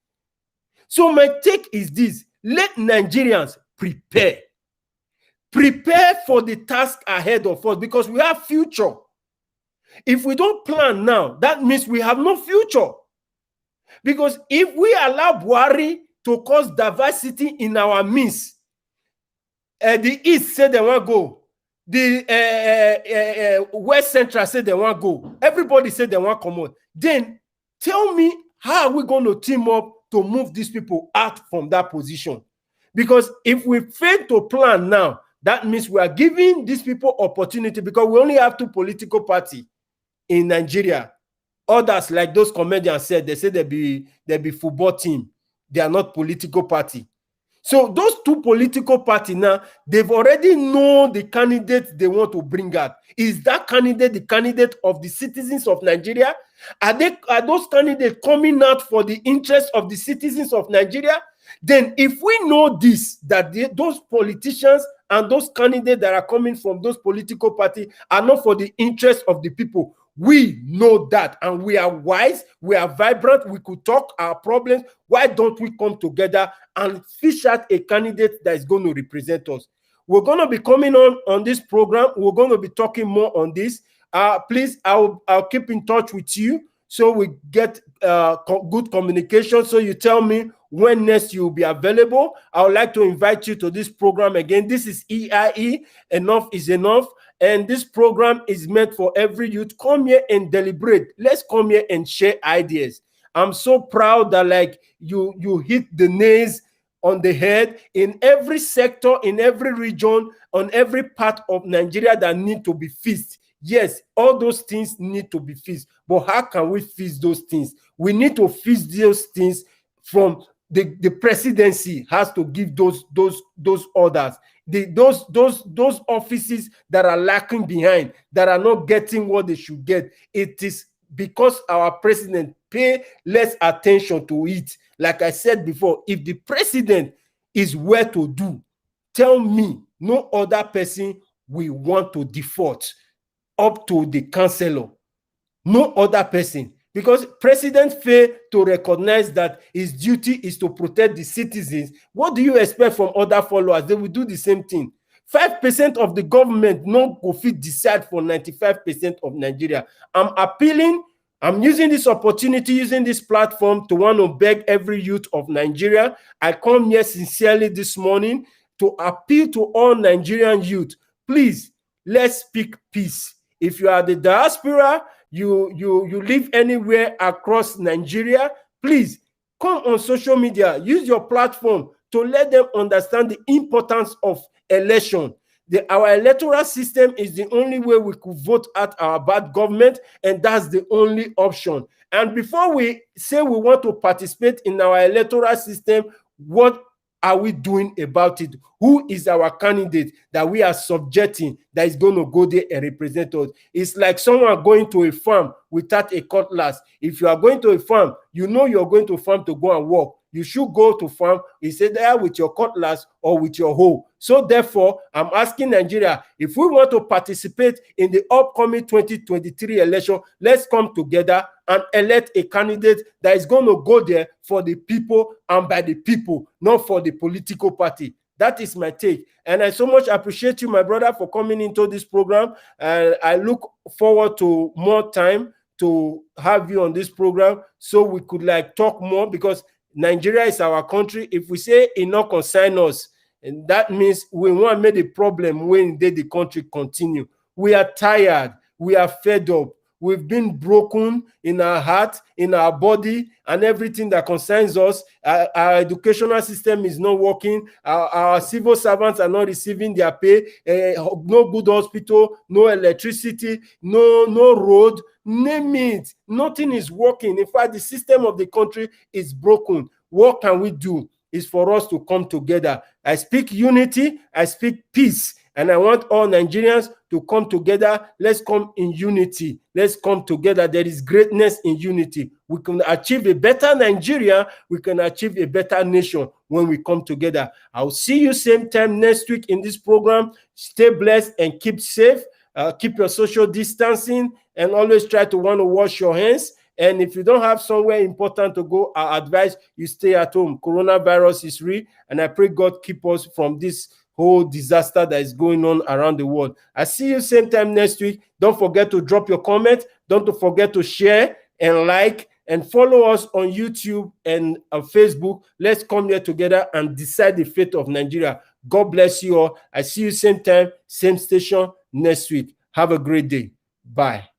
So my take is this: let Nigerians prepare. Prepare for the task ahead of us, because we have future. If we don't plan now, that means we have no future. Because if we allow Buhari to cause diversity in our midst, the East said they want to go, the West Central said they want to go, everybody said they want to come out, then tell me, how are we going to team up to move these people out from that position? Because if we fail to plan now, that means we are giving these people opportunity, because we only have two political parties in Nigeria. Others, like those comedians said, they say they be football team. They are not political party. So those two political parties now, they've already known the candidate they want to bring out. Is that candidate the candidate of the citizens of Nigeria? Are those candidates coming out for the interest of the citizens of Nigeria? Then if we know this, that those politicians and those candidates that are coming from those political parties are not for the interest of the people, we know that, and we are wise, we are vibrant, we could talk our problems. Why don't we come together and fish out a candidate that is going to represent us? We're going to be coming on this program. We're going to be talking more on this. Please, I'll keep in touch with you so we get good communication. So you tell me when next you'll be available. I would like to invite you to this program again. This is EIE, Enough is Enough. And this program is meant for every youth. Come here and deliberate. Let's come here and share ideas. I'm so proud that like you hit the nails on the head in every sector, in every region, on every part of Nigeria that need to be fixed. Yes, all those things need to be fixed. But how can we fix those things? We need to fix those things from the presidency has to give those orders. Those offices that are lacking behind, that are not getting what they should get, it is because our president pay less attention to it. Like I said before, if the president is well to do, tell me no other person will want to default up to the councillor. No other person. Because president failed to recognize that his duty is to protect the citizens. What do you expect from other followers? They will do the same thing. 5% of the government no go fit decide for 95% of Nigeria. I'm appealing, I'm using this opportunity, using this platform to want to beg every youth of Nigeria. I come here sincerely this morning to appeal to all Nigerian youth. Please, let's speak peace. If you are the diaspora, you live anywhere across Nigeria, please come on social media, use your platform to let them understand the importance of election. Our electoral system is the only way we could vote out our bad government, and that's the only option. And before we say we want to participate in our electoral system, what are we doing about it? Who is our candidate that we are subjecting that is going to go there and represent us? It's like someone going to a farm without a cutlass. If you are going to a farm, you know you're going to a farm to go and work. You should go to farm, is either with your cutlass or with your hoe. So therefore, I'm asking Nigeria, if we want to participate in the upcoming 2023 election, let's come together and elect a candidate that is going to go there for the people and by the people, not for the political party. That is my take. And I so much appreciate you, my brother, for coming into this program. And I look forward to more time to have you on this program so we could like talk more, because Nigeria is our country. If we say it not concern us, and that means we want to make the problem when the country continue. We are tired. We are fed up. We've been broken in our heart, in our body, and everything that concerns us. Our educational system is not working. Our civil servants are not receiving their pay. No good hospital, no electricity, no road, name it. Nothing is working. In fact, the system of the country is broken. What can we do? Is for us to come together. I speak unity, I speak peace, and I want all Nigerians to come together. Let's come in unity. Let's come together. There is greatness in unity. We can achieve a better Nigeria. We can achieve a better nation when we come together. I'll see you same time next week in this program. Stay blessed and keep safe. Keep your social distancing and always try to want to wash your hands. And if you don't have somewhere important to go, I advise you stay at home. Coronavirus is real, and I pray God keep us from this whole disaster that is going on around the world. I see you same time next week. Don't forget to drop your comment. Don't forget to share and like and follow us on YouTube and on Facebook. Let's come here together and decide the fate of Nigeria. God bless you all. I see you same time, same station next week. Have a great day. Bye.